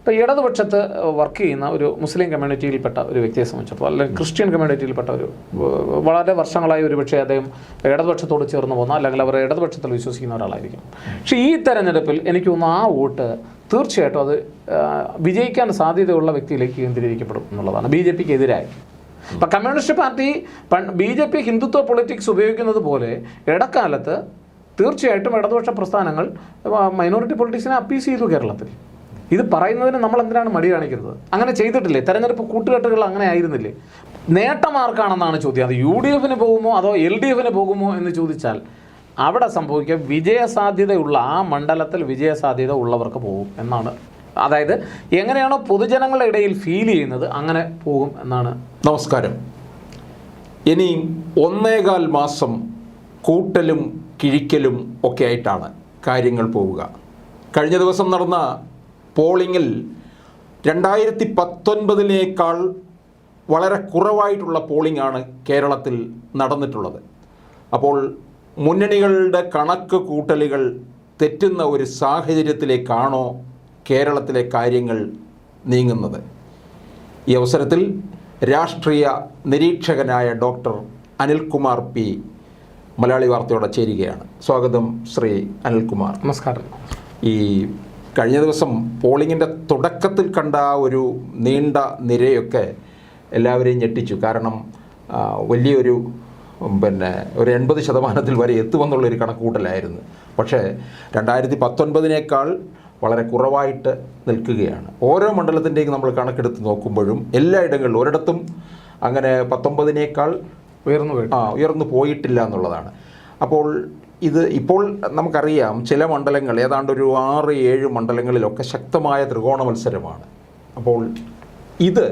ഇപ്പോൾ ഇടതുപക്ഷത്ത് വർക്ക് ചെയ്യുന്ന ഒരു മുസ്ലിം കമ്മ്യൂണിറ്റിയിൽപ്പെട്ട ഒരു വ്യക്തിയെ സംബന്ധിച്ചിടത്തോളം അല്ലെങ്കിൽ ക്രിസ്ത്യൻ കമ്മ്യൂണിറ്റിയിൽപ്പെട്ട ഒരു വളരെ വർഷങ്ങളായി ഒരുപക്ഷെ അദ്ദേഹം ഇടതുപക്ഷത്തോട് ചേർന്ന് പോകുന്ന അല്ലെങ്കിൽ അവർ ഇടതുപക്ഷത്തിൽ വിശ്വസിക്കുന്ന ഒരാളായിരിക്കും. പക്ഷേ ഈ തെരഞ്ഞെടുപ്പിൽ എനിക്ക് തോന്നുന്നു ആ വോട്ട് തീർച്ചയായിട്ടും അത് വിജയിക്കാൻ സാധ്യതയുള്ള വ്യക്തിയിലേക്ക് കേന്ദ്രീകരിക്കപ്പെടും എന്നുള്ളതാണ്, ബി ജെ പിക്ക് എതിരായി. ഇപ്പം communist party B J P Hindutva politics ഉപയോഗിക്കുന്നത് പോലെ ഇടക്കാലത്ത് തീർച്ചയായിട്ടും ഇടതുപക്ഷ പ്രസ്ഥാനങ്ങൾ മൈനോറിറ്റി പൊളിറ്റിക്സിനെ അപ്പീസ് ചെയ്തു കേരളത്തിൽ. ഇത് പറയുന്നതിന് നമ്മൾ എന്തിനാണ് മടി കാണിക്കുന്നത്? അങ്ങനെ ചെയ്തിട്ടില്ലേ? തെരഞ്ഞെടുപ്പ് കൂട്ടുകെട്ടുകൾ അങ്ങനെ ആയിരുന്നില്ലേ? നേട്ടം ആർക്കാണെന്നാണ് ചോദ്യം. അത് യു ഡി എഫിന് പോകുമോ അതോ എൽ ഡി എഫിന് പോകുമോ എന്ന് ചോദിച്ചാൽ അവിടെ സംഭവിക്കുക വിജയസാധ്യതയുള്ള ആ മണ്ഡലത്തിൽ വിജയസാധ്യത ഉള്ളവർക്ക് പോകും എന്നാണ്. അതായത് എങ്ങനെയാണോ പൊതുജനങ്ങളുടെ ഇടയിൽ ഫീൽ ചെയ്യുന്നത് അങ്ങനെ പോകും എന്നാണ്. നമസ്കാരം. ഇനി 1.25 മാസം കൂട്ടലും കിഴിക്കലും ഒക്കെ ആയിട്ടാണ് കാര്യങ്ങൾ പോവുക. കഴിഞ്ഞ ദിവസം നടന്ന പോളിങ്ങിൽ 2019 വളരെ കുറവായിട്ടുള്ള പോളിംഗാണ് കേരളത്തിൽ നടന്നിട്ടുള്ളത്. അപ്പോൾ മുന്നണികളുടെ കണക്ക് കൂട്ടലുകൾ തെറ്റുന്ന ഒരു സാഹചര്യത്തിലേക്കാണോ കേരളത്തിലെ കാര്യങ്ങൾ നീങ്ങുന്നത്? ഈ അവസരത്തിൽ രാഷ്ട്രീയ നിരീക്ഷകനായ ഡോക്ടർ അനിൽകുമാർ പി മലയാളി വാർത്തയോടെ ചേരുകയാണ്. സ്വാഗതം ശ്രീ അനിൽകുമാർ. നമസ്കാരം. ഈ കഴിഞ്ഞ ദിവസം പോളിങ്ങിൻ്റെ തുടക്കത്തിൽ കണ്ട ഒരു നീണ്ട നിരയൊക്കെ എല്ലാവരെയും ഞെട്ടിച്ചു. കാരണം വലിയൊരു ഒരു 80% വരെ എത്തുമെന്നുള്ളൊരു കണക്കുകൂട്ടലായിരുന്നു. പക്ഷേ 2019 വളരെ കുറവായിട്ട് നിൽക്കുകയാണ്. ഓരോ മണ്ഡലത്തിൻ്റെയും നമ്മൾ കണക്കെടുത്ത് നോക്കുമ്പോഴും എല്ലായിടങ്ങളിലും ഒരിടത്തും അങ്ങനെ 19 ഉയർന്നു പോയിട്ടില്ല എന്നുള്ളതാണ്. അപ്പോൾ ഇപ്പോൾ നമുക്കറിയാം ചില മണ്ഡലങ്ങൾ ഏതാണ്ട് ഒരു 6-7 മണ്ഡലങ്ങളിലൊക്കെ ശക്തമായ ത്രികോണ മത്സരമാണ്. അപ്പോൾ ഇത്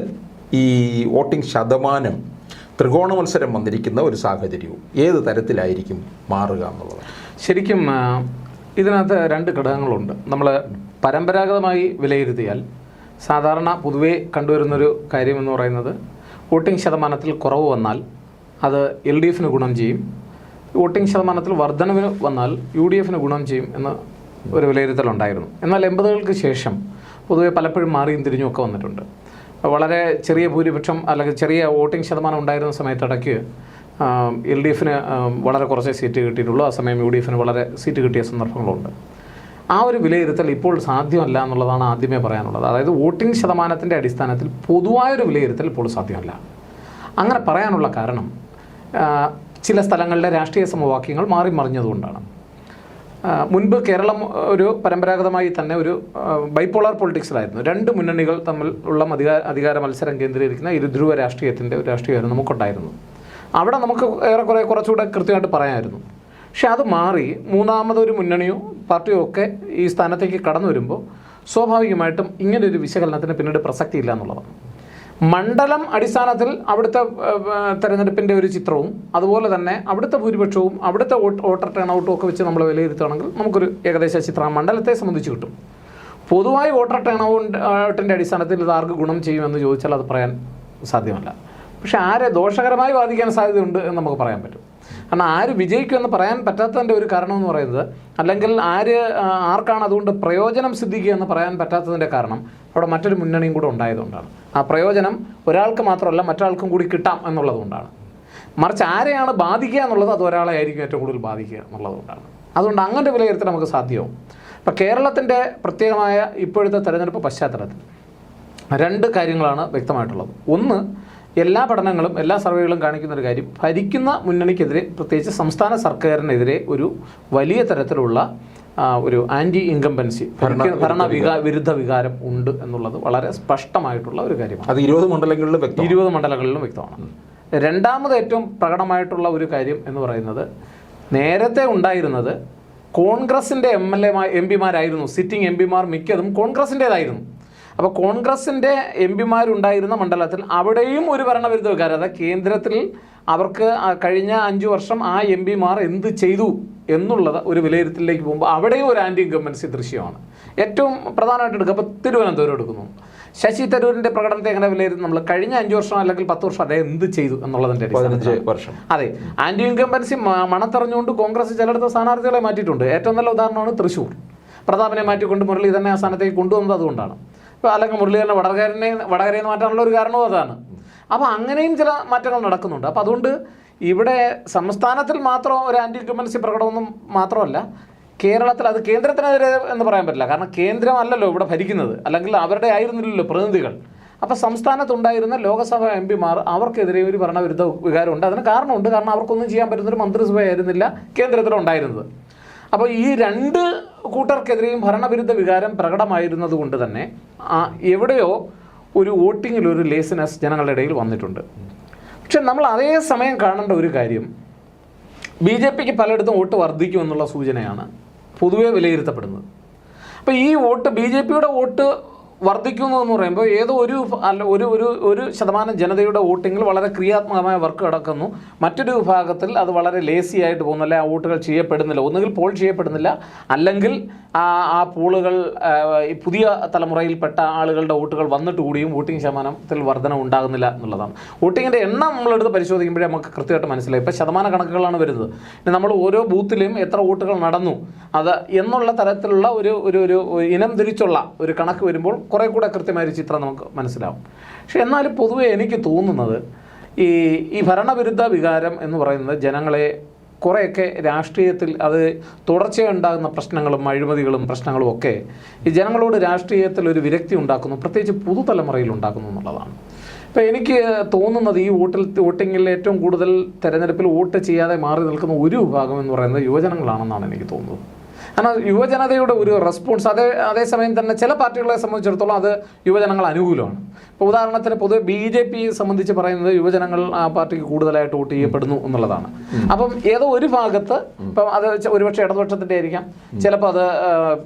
ഈ വോട്ടിംഗ് ശതമാനം ത്രികോണ മത്സരം വന്നിരിക്കുന്ന ഒരു സാഹചര്യവും ഏത് തരത്തിലായിരിക്കും മാറുക എന്നുള്ളത്? ശരിക്കും ഇതിനകത്ത് 2 ഘടകങ്ങളുണ്ട്. നമ്മൾ പരമ്പരാഗതമായി വിലയിരുത്തിയാൽ സാധാരണ പൊതുവേ കണ്ടുവരുന്നൊരു കാര്യമെന്ന് പറയുന്നത് വോട്ടിംഗ് ശതമാനത്തിൽ കുറവ് വന്നാൽ അത് എൽ ഡി എഫിന് ഗുണം ചെയ്യും, വോട്ടിംഗ് ശതമാനത്തിൽ വർധനവിന് വന്നാൽ യു ഡി എഫിന് ഗുണം ചെയ്യും എന്ന ഒരു വിലയിരുത്തലുണ്ടായിരുന്നു. എന്നാൽ 80-കൾക്ക് ശേഷം പൊതുവെ പലപ്പോഴും മാറിയും തിരിഞ്ഞുമൊക്കെ വന്നിട്ടുണ്ട്. വളരെ ചെറിയ ഭൂരിപക്ഷം അല്ലെങ്കിൽ ചെറിയ വോട്ടിംഗ് ശതമാനം ഉണ്ടായിരുന്ന സമയത്തിടയ്ക്ക് എൽ ഡി എഫിന് വളരെ കുറച്ച് സീറ്റ് കിട്ടിയിട്ടുള്ളൂ, ആ സമയം യു ഡി എഫിന് വളരെ സീറ്റ് കിട്ടിയ സന്ദർഭങ്ങളുണ്ട്. ആ ഒരു വിലയിരുത്തൽ ഇപ്പോൾ സാധ്യമല്ല എന്നുള്ളതാണ് ആദ്യമേ പറയാനുള്ളത്. അതായത് വോട്ടിംഗ് ശതമാനത്തിൻ്റെ അടിസ്ഥാനത്തിൽ പൊതുവായൊരു വിലയിരുത്തൽ ഇപ്പോൾ സാധ്യമല്ല. അങ്ങനെ പറയാനുള്ള കാരണം ചില സ്ഥലങ്ങളിലെ രാഷ്ട്രീയ സമവാക്യങ്ങൾ മാറി മറിഞ്ഞതുകൊണ്ടാണ്. മുൻപ് കേരളം ഒരു പരമ്പരാഗതമായി തന്നെ ഒരു ബൈപോളാർ പൊളിറ്റിക്സിലായിരുന്നു. 2 മുന്നണികൾ തമ്മിൽ ഉള്ള അധികാര മത്സരം കേന്ദ്രീകരിക്കുന്ന ഇരുധ്രുവ രാഷ്ട്രീയത്തിൻ്റെ ഒരു രാഷ്ട്രീയമായിരുന്നു നമുക്കുണ്ടായിരുന്നു. അവിടെ നമുക്ക് ഏറെക്കുറെ കുറച്ചുകൂടെ കൃത്യമായിട്ട് പറയാമായിരുന്നു. പക്ഷെ അത് മാറി മൂന്നാമതൊരു മുന്നണിയോ പാർട്ടിയോ ഒക്കെ ഈ സ്ഥാനത്തേക്ക് കടന്നു വരുമ്പോൾ സ്വാഭാവികമായിട്ടും ഇങ്ങനൊരു വിശകലനത്തിന് പിന്നീട് പ്രസക്തിയില്ല എന്നുള്ളതാണ്. മണ്ഡലം അടിസ്ഥാനത്തിൽ അവിടുത്തെ തെരഞ്ഞെടുപ്പിൻ്റെ ഒരു ചിത്രവും അതുപോലെ തന്നെ അവിടുത്തെ ഭൂരിപക്ഷവും അവിടുത്തെ വോട്ടർ ടേൺ ഔട്ടും ഒക്കെ വെച്ച് നമ്മൾ വിലയിരുത്തുകയാണെങ്കിൽ നമുക്കൊരു ഏകദേശ ചിത്രം മണ്ഡലത്തെ സംബന്ധിച്ച് കിട്ടും. പൊതുവായി വോട്ടർ ടേൺ ഔട്ടിൻ്റെ അടിസ്ഥാനത്തിൽ ഇത് ആർക്ക് ഗുണം ചെയ്യുമെന്ന് ചോദിച്ചാൽ അത് പറയാൻ സാധ്യമല്ല. പക്ഷെ ആരെ ദോഷകരമായി ബാധിക്കാൻ സാധ്യതയുണ്ട് എന്ന് നമുക്ക് പറയാൻ പറ്റും. കാരണം ആര് വിജയിക്കുമെന്ന് പറയാൻ പറ്റാത്തതിൻ്റെ ഒരു കാരണം എന്ന് പറയുന്നത്, അല്ലെങ്കിൽ ആർക്കാണ് അതുകൊണ്ട് പ്രയോജനം സിദ്ധിക്കുക എന്ന് പറയാൻ പറ്റാത്തതിൻ്റെ കാരണം അവിടെ മറ്റൊരു മുന്നണിയും കൂടെ ഉണ്ടായതുകൊണ്ടാണ്. ആ പ്രയോജനം ഒരാൾക്ക് മാത്രമല്ല മറ്റൊരാൾക്കും കൂടി കിട്ടാം എന്നുള്ളതുകൊണ്ടാണ്. മറിച്ച് ആരെയാണ് ബാധിക്കുക എന്നുള്ളത് അത് ഒരാളെ ആയിരിക്കും ഏറ്റവും കൂടുതൽ ബാധിക്കുക എന്നുള്ളതുകൊണ്ടാണ്. അതുകൊണ്ട് അങ്ങനത്തെ വിലയിരുത്തൽ നമുക്ക് സാധ്യമാവും. ഇപ്പം കേരളത്തിൻ്റെ പ്രത്യേകമായ ഇപ്പോഴത്തെ തെരഞ്ഞെടുപ്പ് പശ്ചാത്തലത്തിൽ 2 കാര്യങ്ങളാണ് വ്യക്തമായിട്ടുള്ളത്. ഒന്ന്, എല്ലാ പഠനങ്ങളും എല്ലാ സർവേകളും കാണിക്കുന്നൊരു കാര്യം, ഭരിക്കുന്ന മുന്നണിക്കെതിരെ പ്രത്യേകിച്ച് സംസ്ഥാന സർക്കാരിനെതിരെ ഒരു വലിയ തരത്തിലുള്ള ഒരു ആൻറ്റി ഇൻകംബൻസി വിരുദ്ധ വികാരം ഉണ്ട് എന്നുള്ളത് വളരെ സ്പഷ്ടമായിട്ടുള്ള ഒരു കാര്യമാണ്. അത് 20 മണ്ഡലങ്ങളിലും വ്യക്തമാണ്. രണ്ടാമത് ഏറ്റവും പ്രകടമായിട്ടുള്ള ഒരു കാര്യം എന്ന് പറയുന്നത്, നേരത്തെ ഉണ്ടായിരുന്നത് കോൺഗ്രസിൻ്റെ എം പിമാരായിരുന്നു. സിറ്റിംഗ് എം പിമാർ മിക്കതും കോൺഗ്രസിൻ്റേതായിരുന്നു. അപ്പോൾ കോൺഗ്രസിൻ്റെ എം പിമാരുണ്ടായിരുന്ന മണ്ഡലത്തിൽ അവിടെയും ഒരു ഭരണവിരുദ്ധ വികാരം, അതായത് കേന്ദ്രത്തിൽ അവർക്ക് കഴിഞ്ഞ 5 വർഷം ആ എം പിമാർ എന്ത് ചെയ്തു എന്നുള്ളത് ഒരു വിലയിരുത്തലിലേക്ക് പോകുമ്പോൾ അവിടെയും ഒരു ആൻറ്റി ഇൻകംബൻസി ദൃശ്യമാണ്. ഏറ്റവും പ്രധാനമായിട്ട് എടുക്കുക, ഇപ്പോൾ തിരുവനന്തപുരം എടുക്കുന്നു. ശശി തരൂരിൻ്റെ പ്രകടനത്തെ എങ്ങനെ വിലയിരുത്തും? നമ്മൾ കഴിഞ്ഞ 5 വർഷം അല്ലെങ്കിൽ 10 വർഷം അദ്ദേഹം എന്ത് ചെയ്തു എന്നുള്ളതിൻ്റെ 15 വർഷം. അതെ, ആൻറ്റി ഇൻകംബൻസി മണത്തറിഞ്ഞുകൊണ്ട് കോൺഗ്രസ് ചിലയിടത്ത് സ്ഥാനാർത്ഥികളെ മാറ്റിയിട്ടുണ്ട്. ഏറ്റവും നല്ല ഉദാഹരണമാണ് തൃശ്ശൂർ. പ്രതാപനെ മാറ്റിക്കൊണ്ട് മുരളി തന്നെ ആ സ്ഥാനത്തേക്ക് കൊണ്ടുവന്നത് അതുകൊണ്ടാണ്. ഇപ്പോൾ അല്ലെങ്കിൽ മുരളീധരനെ വടകരയിൽ നിന്ന് മാറ്റാനുള്ള ഒരു കാരണവും അതാണ്. അപ്പോൾ അങ്ങനെയും ചില മാറ്റങ്ങൾ നടക്കുന്നുണ്ട്. അപ്പോൾ അതുകൊണ്ട് ഇവിടെ സംസ്ഥാനത്തിൽ മാത്രം ഒരു ആൻറ്റി ഇൻകംബൻസി പ്രകടനമൊന്നും മാത്രമല്ല, കേരളത്തിൽ അത് കേന്ദ്രത്തിനെതിരെ എന്ന് പറയാൻ പറ്റില്ല. കാരണം കേന്ദ്രമല്ലല്ലോ ഇവിടെ ഭരിക്കുന്നത്, അല്ലെങ്കിൽ അവരുടെ ആയിരുന്നില്ലല്ലോ പ്രതിനിധികൾ. അപ്പോൾ സംസ്ഥാനത്തുണ്ടായിരുന്ന ലോകസഭ MP-മാർ അവർക്കെതിരെ ഒരു ഭരണവിരുദ്ധ വികാരമുണ്ട്. അതിന് കാരണമുണ്ട്. കാരണം അവർക്കൊന്നും ചെയ്യാൻ പറ്റുന്നൊരു മന്ത്രിസഭയായിരുന്നില്ല കേന്ദ്രത്തിലുണ്ടായിരുന്നത്. അപ്പോൾ ഈ രണ്ട് കൂട്ടർക്കെതിരെയും ഭരണവിരുദ്ധ വികാരം പ്രകടമായിരുന്നത് കൊണ്ട് തന്നെ എവിടെയോ ഒരു വോട്ടിങ്ങിലൊരു ലേസിനെസ് ജനങ്ങളുടെ ഇടയിൽ വന്നിട്ടുണ്ട്. പക്ഷെ നമ്മൾ അതേ സമയം കാണേണ്ട ഒരു കാര്യം, BJPക്ക് പലയിടത്തും വോട്ട് വർദ്ധിക്കുമെന്നുള്ള സൂചനയാണ് പൊതുവെ വിലയിരുത്തപ്പെടുന്നത്. അപ്പോൾ ഈ വോട്ട് BJPയുടെ വോട്ട് വർദ്ധിക്കുന്നു എന്ന് പറയുമ്പോൾ ഏതോ ഒരു ശതമാനം ജനതയുടെ വോട്ടിങ്ങിൽ വളരെ ക്രിയാത്മകമായ വർക്ക് നടക്കുന്നു, മറ്റൊരു വിഭാഗത്തിൽ അത് വളരെ ലേസി ആയിട്ട് പോകുന്നു, അല്ലെങ്കിൽ ആ വോട്ടുകൾ ചെയ്യപ്പെടുന്നില്ല, ഒന്നുകിൽ പോൾ ചെയ്യപ്പെടുന്നില്ല, അല്ലെങ്കിൽ ആ പോളുകൾ ഈ പുതിയ തലമുറയിൽപ്പെട്ട ആളുകളുടെ വോട്ടുകൾ വന്നിട്ട് കൂടിയും വോട്ടിംഗ് ശതമാനത്തിൽ വർധന ഉണ്ടാകുന്നില്ല എന്നുള്ളതാണ്. വോട്ടിങ്ങിൻ്റെ എണ്ണം നമ്മളെടുത്ത് പരിശോധിക്കുമ്പോഴേ നമുക്ക് കൃത്യമായിട്ട് മനസ്സിലായി. ഇപ്പോൾ ശതമാന കണക്കുകളാണ് വരുന്നത്. പിന്നെ നമ്മൾ ഓരോ ബൂത്തിലും എത്ര വോട്ടുകൾ നടന്നു അത് എന്നുള്ള തരത്തിലുള്ള ഒരു ഇനം തിരിച്ചുള്ള ഒരു കണക്ക് വരുമ്പോൾ കുറേ കൂടെ കൃത്യമായൊരു ചിത്രം നമുക്ക് മനസ്സിലാവും. പക്ഷെ എന്നാലും പൊതുവെ എനിക്ക് തോന്നുന്നത് ഈ ഭരണവിരുദ്ധ വികാരം എന്ന് പറയുന്നത് ജനങ്ങളെ കുറേയൊക്കെ രാഷ്ട്രീയത്തിൽ അത് തുടർച്ചയുണ്ടാകുന്ന പ്രശ്നങ്ങളും അഴിമതികളും പ്രശ്നങ്ങളും ഒക്കെ ഈ ജനങ്ങളോട് രാഷ്ട്രീയത്തിൽ ഒരു വിരക്തി ഉണ്ടാക്കുന്നു, പ്രത്യേകിച്ച് പുതുതലമുറയിൽ ഉണ്ടാക്കുന്നു എന്നുള്ളതാണ്. ഇപ്പോൾ എനിക്ക് തോന്നുന്നത് ഈ വോട്ടിങ്ങിൽ ഏറ്റവും കൂടുതൽ തെരഞ്ഞെടുപ്പിൽ വോട്ട് ചെയ്യാതെ മാറി നിൽക്കുന്ന ഒരു വിഭാഗം എന്ന് പറയുന്നത് യുവജനങ്ങളാണെന്നാണ് എനിക്ക് തോന്നുന്നത്. കാരണം യുവജനതയുടെ ഒരു റെസ്പോൺസ് അതേസമയം തന്നെ ചില പാർട്ടികളെ സംബന്ധിച്ചിടത്തോളം അത് യുവജനങ്ങൾ അനുകൂലമാണ്. ഇപ്പോൾ ഉദാഹരണത്തിന് പൊതുവെ BJP സംബന്ധിച്ച് പറയുന്നത് യുവജനങ്ങൾ ആ പാർട്ടിക്ക് കൂടുതലായിട്ട് വോട്ട് ചെയ്യപ്പെടുന്നു എന്നുള്ളതാണ്. അപ്പം ഏതോ ഒരു ഭാഗത്ത് ഇപ്പം അത് ഒരുപക്ഷെ ഇടതുപക്ഷത്തിൻ്റെ ആയിരിക്കാം, ചിലപ്പോൾ അത്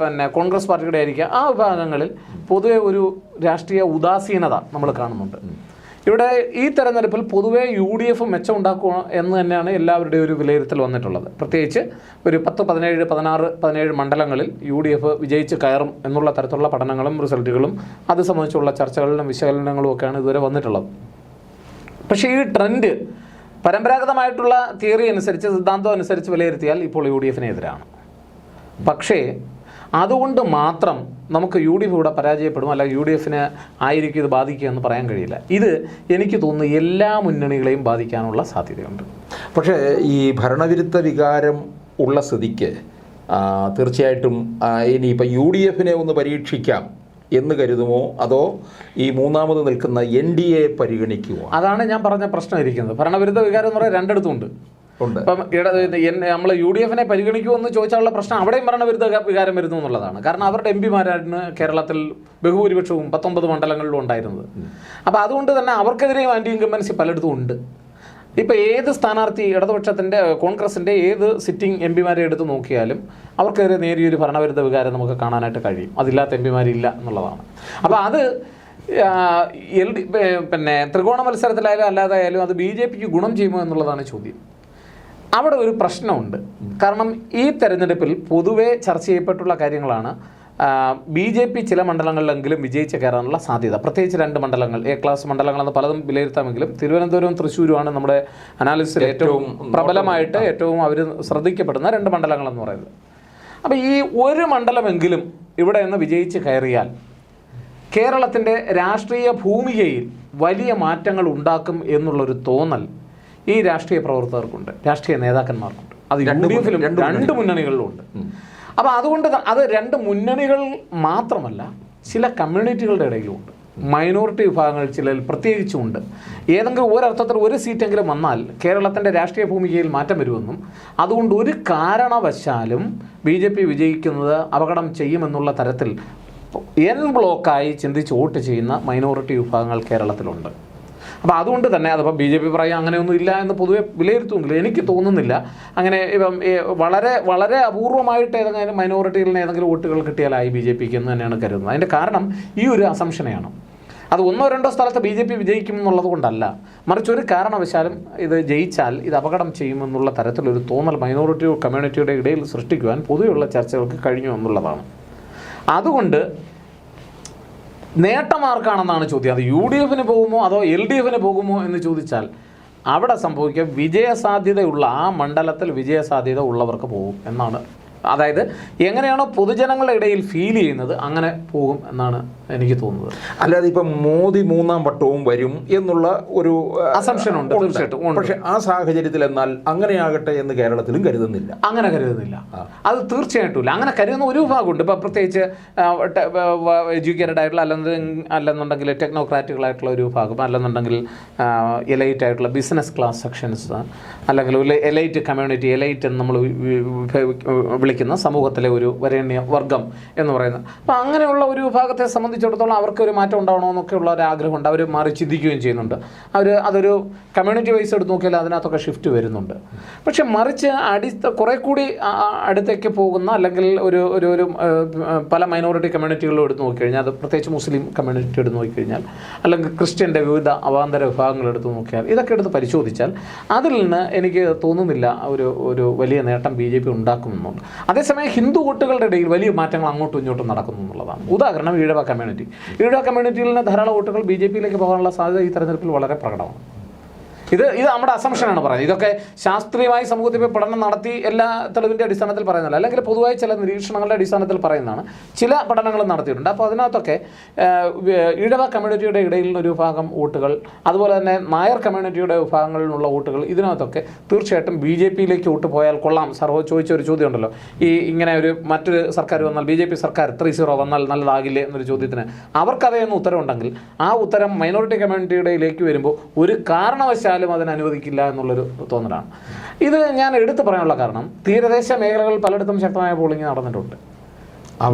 പിന്നെ കോൺഗ്രസ് പാർട്ടിയുടെ ആയിരിക്കാം, ആ വിഭാഗങ്ങളിൽ പൊതുവെ ഒരു രാഷ്ട്രീയ ഉദാസീനത നമ്മൾ കാണുന്നുണ്ട്. ഇവിടെ ഈ തെരഞ്ഞെടുപ്പിൽ പൊതുവെ UDF മെച്ചമുണ്ടാക്കുക എന്ന് തന്നെയാണ് എല്ലാവരുടെയും ഒരു വിലയിരുത്തൽ വന്നിട്ടുള്ളത്. പ്രത്യേകിച്ച് ഒരു 10, 17, 16, 17 മണ്ഡലങ്ങളിൽ UDF വിജയിച്ച് കയറും എന്നുള്ള തരത്തിലുള്ള പഠനങ്ങളും റിസൾട്ടുകളും അത് സംബന്ധിച്ചുള്ള ചർച്ചകളിലും വിശകലനങ്ങളും ഒക്കെയാണ് ഇതുവരെ വന്നിട്ടുള്ളത്. പക്ഷേ ഈ ട്രെൻഡ് പരമ്പരാഗതമായിട്ടുള്ള തിയറി അനുസരിച്ച്, സിദ്ധാന്തം അനുസരിച്ച് വിലയിരുത്തിയാൽ ഇപ്പോൾ UDFന് എതിരാണ്. പക്ഷേ അതുകൊണ്ട് മാത്രം നമുക്ക് UDF ഇവിടെ പരാജയപ്പെടും, അല്ലെങ്കിൽ UDFന് ആയിരിക്കും ഇത് ബാധിക്കുക എന്ന് പറയാൻ കഴിയില്ല. ഇത് എനിക്ക് തോന്നുന്നു എല്ലാ മുന്നണികളെയും ബാധിക്കാനുള്ള സാധ്യതയുണ്ട്. പക്ഷേ ഈ ഭരണവിരുദ്ധ വികാരം ഉള്ള സ്ഥിതിക്ക് തീർച്ചയായിട്ടും ഇനിയിപ്പോൾ UDFനെ ഒന്ന് പരീക്ഷിക്കാം എന്ന് കരുതുമോ, അതോ ഈ മൂന്നാമത് നിൽക്കുന്ന NDA പരിഗണിക്കുമോ? അതാണ് ഞാൻ പറഞ്ഞ പ്രശ്നം ഇരിക്കുന്നത്. ഭരണവിരുദ്ധ വികാരം എന്ന് പറയാൻ രണ്ടിടത്തുണ്ട്. ഇപ്പം നമ്മൾ UDFനെ പരിഗണിക്കുമെന്ന് ചോദിച്ചാലുള്ള പ്രശ്നം അവിടെയും ഭരണവിരുദ്ധ വികാരം വരുന്നു എന്നുള്ളതാണ്. കാരണം അവരുടെ MP-മാരാണ് കേരളത്തിൽ ബഹുഭൂരിപക്ഷവും 19 മണ്ഡലങ്ങളിലും ഉണ്ടായിരുന്നത്. അപ്പോൾ അതുകൊണ്ട് തന്നെ അവർക്കെതിരെയും ആൻറ്റി ഇൻകംബൻസി പലയിടത്തും ഉണ്ട്. ഇപ്പോൾ ഏത് സ്ഥാനാർത്ഥി ഇടതുപക്ഷത്തിൻ്റെ കോൺഗ്രസിൻ്റെ ഏത് സിറ്റിംഗ് MP-മാരെ എടുത്ത് നോക്കിയാലും അവർക്കെതിരെ നേരിയൊരു ഭരണവിരുദ്ധ വികാരം നമുക്ക് കാണാനായിട്ട് കഴിയും. അതില്ലാത്ത MP-മാരില്ല എന്നുള്ളതാണ്. അപ്പോൾ അത് പിന്നെ ത്രികോണ മത്സരത്തിലായാലും അല്ലാതായാലും അത് BJPക്ക് ഗുണം ചെയ്യുമോ എന്നുള്ളതാണ് ചോദ്യം. അവിടെ ഒരു പ്രശ്നമുണ്ട്. കാരണം ഈ തെരഞ്ഞെടുപ്പിൽ പൊതുവെ ചർച്ച ചെയ്യപ്പെട്ടുള്ള കാര്യങ്ങളാണ് BJP ചില മണ്ഡലങ്ങളിലെങ്കിലും വിജയിച്ച് കയറാനുള്ള സാധ്യത. പ്രത്യേകിച്ച് 2 മണ്ഡലങ്ങൾ, A ക്ലാസ് മണ്ഡലങ്ങളെന്ന് പലതും വിലയിരുത്താമെങ്കിലും തിരുവനന്തപുരവും തൃശ്ശൂരുമാണ് നമ്മുടെ അനാലിസിൽ ഏറ്റവും പ്രബലമായിട്ട് ഏറ്റവും അവർ ശ്രദ്ധിക്കപ്പെടുന്ന 2 മണ്ഡലങ്ങളെന്ന് പറയുന്നത്. അപ്പോൾ ഈ ഒരു മണ്ഡലമെങ്കിലും ഇവിടെ നിന്ന് വിജയിച്ച് കയറിയാൽ കേരളത്തിൻ്റെ രാഷ്ട്രീയ ഭൂമികയിൽ വലിയ മാറ്റങ്ങൾ ഉണ്ടാക്കും എന്നുള്ളൊരു തോന്നൽ ഈ രാഷ്ട്രീയ പ്രവർത്തകർക്കുണ്ട്, രാഷ്ട്രീയ നേതാക്കന്മാർക്കുണ്ട്. അത് UDFിലും 2 മുന്നണികളിലുമുണ്ട്. അപ്പോൾ അതുകൊണ്ട് അത് 2 മുന്നണികൾ മാത്രമല്ല, ചില കമ്മ്യൂണിറ്റികളുടെ ഇടയിലുമുണ്ട്, മൈനോറിറ്റി വിഭാഗങ്ങൾ ചിലർ പ്രത്യേകിച്ചുമുണ്ട്. ഏതെങ്കിലും ഒരർത്ഥത്തിൽ ഒരു സീറ്റെങ്കിലും വന്നാൽ കേരളത്തിൻ്റെ രാഷ്ട്രീയ ഭൂമികയിൽ മാറ്റം വരുമെന്നും അതുകൊണ്ട് ഒരു കാരണവശാലും BJP വിജയിക്കുന്നത് അപകടം ചെയ്യുമെന്നുള്ള തരത്തിൽ ബ്ലോക്കായി ചിന്തിച്ച് വോട്ട് ചെയ്യുന്ന മൈനോറിറ്റി വിഭാഗങ്ങൾ കേരളത്തിലുണ്ട്. അപ്പോൾ അതുകൊണ്ട് തന്നെ അതിപ്പോൾ BJP പറയാം അങ്ങനെയൊന്നും ഇല്ല എന്ന് പൊതുവെ വിലയിരുത്തുമെങ്കിലും എനിക്ക് തോന്നുന്നില്ല. അങ്ങനെ ഇപ്പം വളരെ വളരെ അപൂർവമായിട്ട് ഏതെങ്കിലും മൈനോറിറ്റിയിൽ നിന്ന് ഏതെങ്കിലും വോട്ടുകൾ കിട്ടിയാലായി BJPക്ക് എന്ന് തന്നെയാണ് കരുതുന്നത്. അതിൻ്റെ കാരണം ഈ ഒരു അസംഷനെയാണ്. അത് 1-2 സ്ഥലത്ത് BJP വിജയിക്കും എന്നുള്ളത് കൊണ്ടല്ല, മറിച്ച് ഒരു കാരണവശാലും ഇത് ജയിച്ചാൽ ഇത് അപകടം ചെയ്യുമെന്നുള്ള തരത്തിലൊരു തോന്നൽ മൈനോറിറ്റി കമ്മ്യൂണിറ്റിയുടെ ഇടയിൽ സൃഷ്ടിക്കുവാൻ പൊതുവെയുള്ള ചർച്ചകൾക്ക് കഴിഞ്ഞു എന്നുള്ളതാണ്. അതുകൊണ്ട് നേട്ടമാർക്കാണെന്നാണ് ചോദ്യം. അത് UDFന് പോകുമോ അതോ LDFന് പോകുമോ എന്ന് ചോദിച്ചാൽ അവിടെ സംഭവിക്കുക വിജയസാധ്യതയുള്ള ആ മണ്ഡലത്തിൽ വിജയസാധ്യത ഉള്ളവർക്ക് പോകും എന്നാണ് അതായത് എങ്ങനെയാണോ പൊതുജനങ്ങളുടെ ഇടയിൽ ഫീൽ ചെയ്യുന്നത് അങ്ങനെ പോകും എന്നാണ് എനിക്ക് തോന്നുന്നത്. അല്ലാതെ ഇപ്പം മോദി 3ാം വട്ടവും വരും എന്നുള്ള ഒരു അസംഷൻ ഉണ്ട്, തീർച്ചയായിട്ടും. പക്ഷെ ആ സാഹചര്യത്തിൽ എന്നാൽ അങ്ങനെയാകട്ടെ എന്ന് കേരളത്തിലും കരുതുന്നില്ല. അങ്ങനെ കരുതുന്നില്ല, അത് തീർച്ചയായിട്ടും ഇല്ല. അങ്ങനെ കരുതുന്ന ഒരു വിഭാഗമുണ്ട്. ഇപ്പം പ്രത്യേകിച്ച് എഡ്യൂക്കേറ്റഡ് ആയിട്ടുള്ള അല്ലെന്നുണ്ടെങ്കിൽ ടെക്നോക്രാറ്റുകളായിട്ടുള്ള ഒരു വിഭാഗം, അല്ലെന്നുണ്ടെങ്കിൽ എലൈറ്റ് ആയിട്ടുള്ള ബിസിനസ് ക്ലാസ് സെക്ഷൻസ്, അല്ലെങ്കിൽ ഒരു എലൈറ്റ് കമ്മ്യൂണിറ്റി, എലൈറ്റ് എന്ന് നമ്മൾ വിളിക്കുന്ന സമൂഹത്തിലെ ഒരു വരേണ്യ വർഗം എന്ന് പറയുന്നത്. അപ്പോൾ അങ്ങനെയുള്ള ഒരു വിഭാഗത്തെ സംബന്ധിച്ചിടത്തോളം അവർക്ക് ഒരു മാറ്റം ഉണ്ടാവണമെന്നൊക്കെയുള്ള ഒരു ആഗ്രഹമുണ്ട്. അവർ മാറി ചിന്തിക്കുകയും ചെയ്യുന്നുണ്ട്. അതൊരു കമ്മ്യൂണിറ്റി വൈസ് എടുത്ത് നോക്കിയാൽ അതിനകത്തൊക്കെ ഷിഫ്റ്റ് വരുന്നുണ്ട്. പക്ഷെ മറിച്ച് കുറേ കൂടി അടുത്തേക്ക് പോകുന്ന, അല്ലെങ്കിൽ ഒരു പല മൈനോറിറ്റി കമ്മ്യൂണിറ്റികളും എടുത്ത് നോക്കിക്കഴിഞ്ഞാൽ, അത് പ്രത്യേകിച്ച് മുസ്ലിം കമ്മ്യൂണിറ്റി എടുത്ത് നോക്കിക്കഴിഞ്ഞാൽ, അല്ലെങ്കിൽ ക്രിസ്ത്യൻ്റെ വിവിധ അവാന്തര വിഭാഗങ്ങൾ എടുത്ത് നോക്കിയാൽ, ഇതൊക്കെ എടുത്ത് പരിശോധിച്ചാൽ അതിൽ നിന്ന് എനിക്ക് തോന്നുന്നില്ല ഒരു വലിയ നേട്ടം BJP ഉണ്ടാക്കുമെന്നുണ്ട്. അതേസമയം ഹിന്ദു വോട്ടുകളുടെ ഇടയിൽ വലിയ മാറ്റങ്ങൾ അങ്ങോട്ടും ഇങ്ങോട്ടും നടക്കുന്നു എന്നുള്ളതാണ്. ഉദാഹരണം ഈഴവ കമ്മ്യൂണിറ്റിയിൽ നിന്ന് ധാരാളം വോട്ടുകൾ BJPയിലേക്ക് പോകാനുള്ള സാധ്യത ഈ തെരഞ്ഞെടുപ്പിൽ വളരെ പ്രകടമാണ്. ഇത് നമ്മുടെ അസംഷനാണ് പറയുന്നത്. ഇതൊക്കെ ശാസ്ത്രീയമായി സമൂഹത്തിൽ പഠനം നടത്തി എല്ലാ തെളിവിൻ്റെ അടിസ്ഥാനത്തിൽ പറയുന്നില്ല, അല്ലെങ്കിൽ പൊതുവായി ചില നിരീക്ഷണങ്ങളുടെ അടിസ്ഥാനത്തിൽ പറയുന്നതാണ്. ചില പഠനങ്ങളും നടത്തിയിട്ടുണ്ട്. അപ്പോൾ അതിനകത്തൊക്കെ ഈഴവ കമ്മ്യൂണിറ്റിയുടെ ഇടയിൽ ഒരു വിഭാഗം വോട്ടുകൾ, അതുപോലെ തന്നെ നായർ കമ്മ്യൂണിറ്റിയുടെ വിഭാഗങ്ങളിൽ നിന്നുള്ള വോട്ടുകൾ, ഇതിനകത്തൊക്കെ തീർച്ചയായിട്ടും BJPയിലേക്ക് വോട്ട് പോയാൽ കൊള്ളാം. ചോദിച്ച ഒരു ചോദ്യം ഉണ്ടല്ലോ, ഇങ്ങനെ മറ്റൊരു സർക്കാർ വന്നാൽ, BJP സർക്കാർ 3-0 വന്നാൽ നല്ലതാകില്ലേ എന്നൊരു ചോദ്യത്തിന് അവർക്കതേന്ന് ഉത്തരവുണ്ടെങ്കിൽ, ആ ഉത്തരം മൈനോറിറ്റി കമ്മ്യൂണിറ്റിയുടെയിലേക്ക് വരുമ്പോൾ ഒരു കാരണവശാലും അതിന് അനുവദിക്കില്ല എന്നുള്ളൊരു തോന്നലാണ്. ഇത് ഞാൻ എടുത്തു പറയാനുള്ള കാരണം, തീരദേശ മേഖലകൾ പലയിടത്തും ശക്തമായ പോളിംഗ് നടന്നിട്ടുണ്ട്,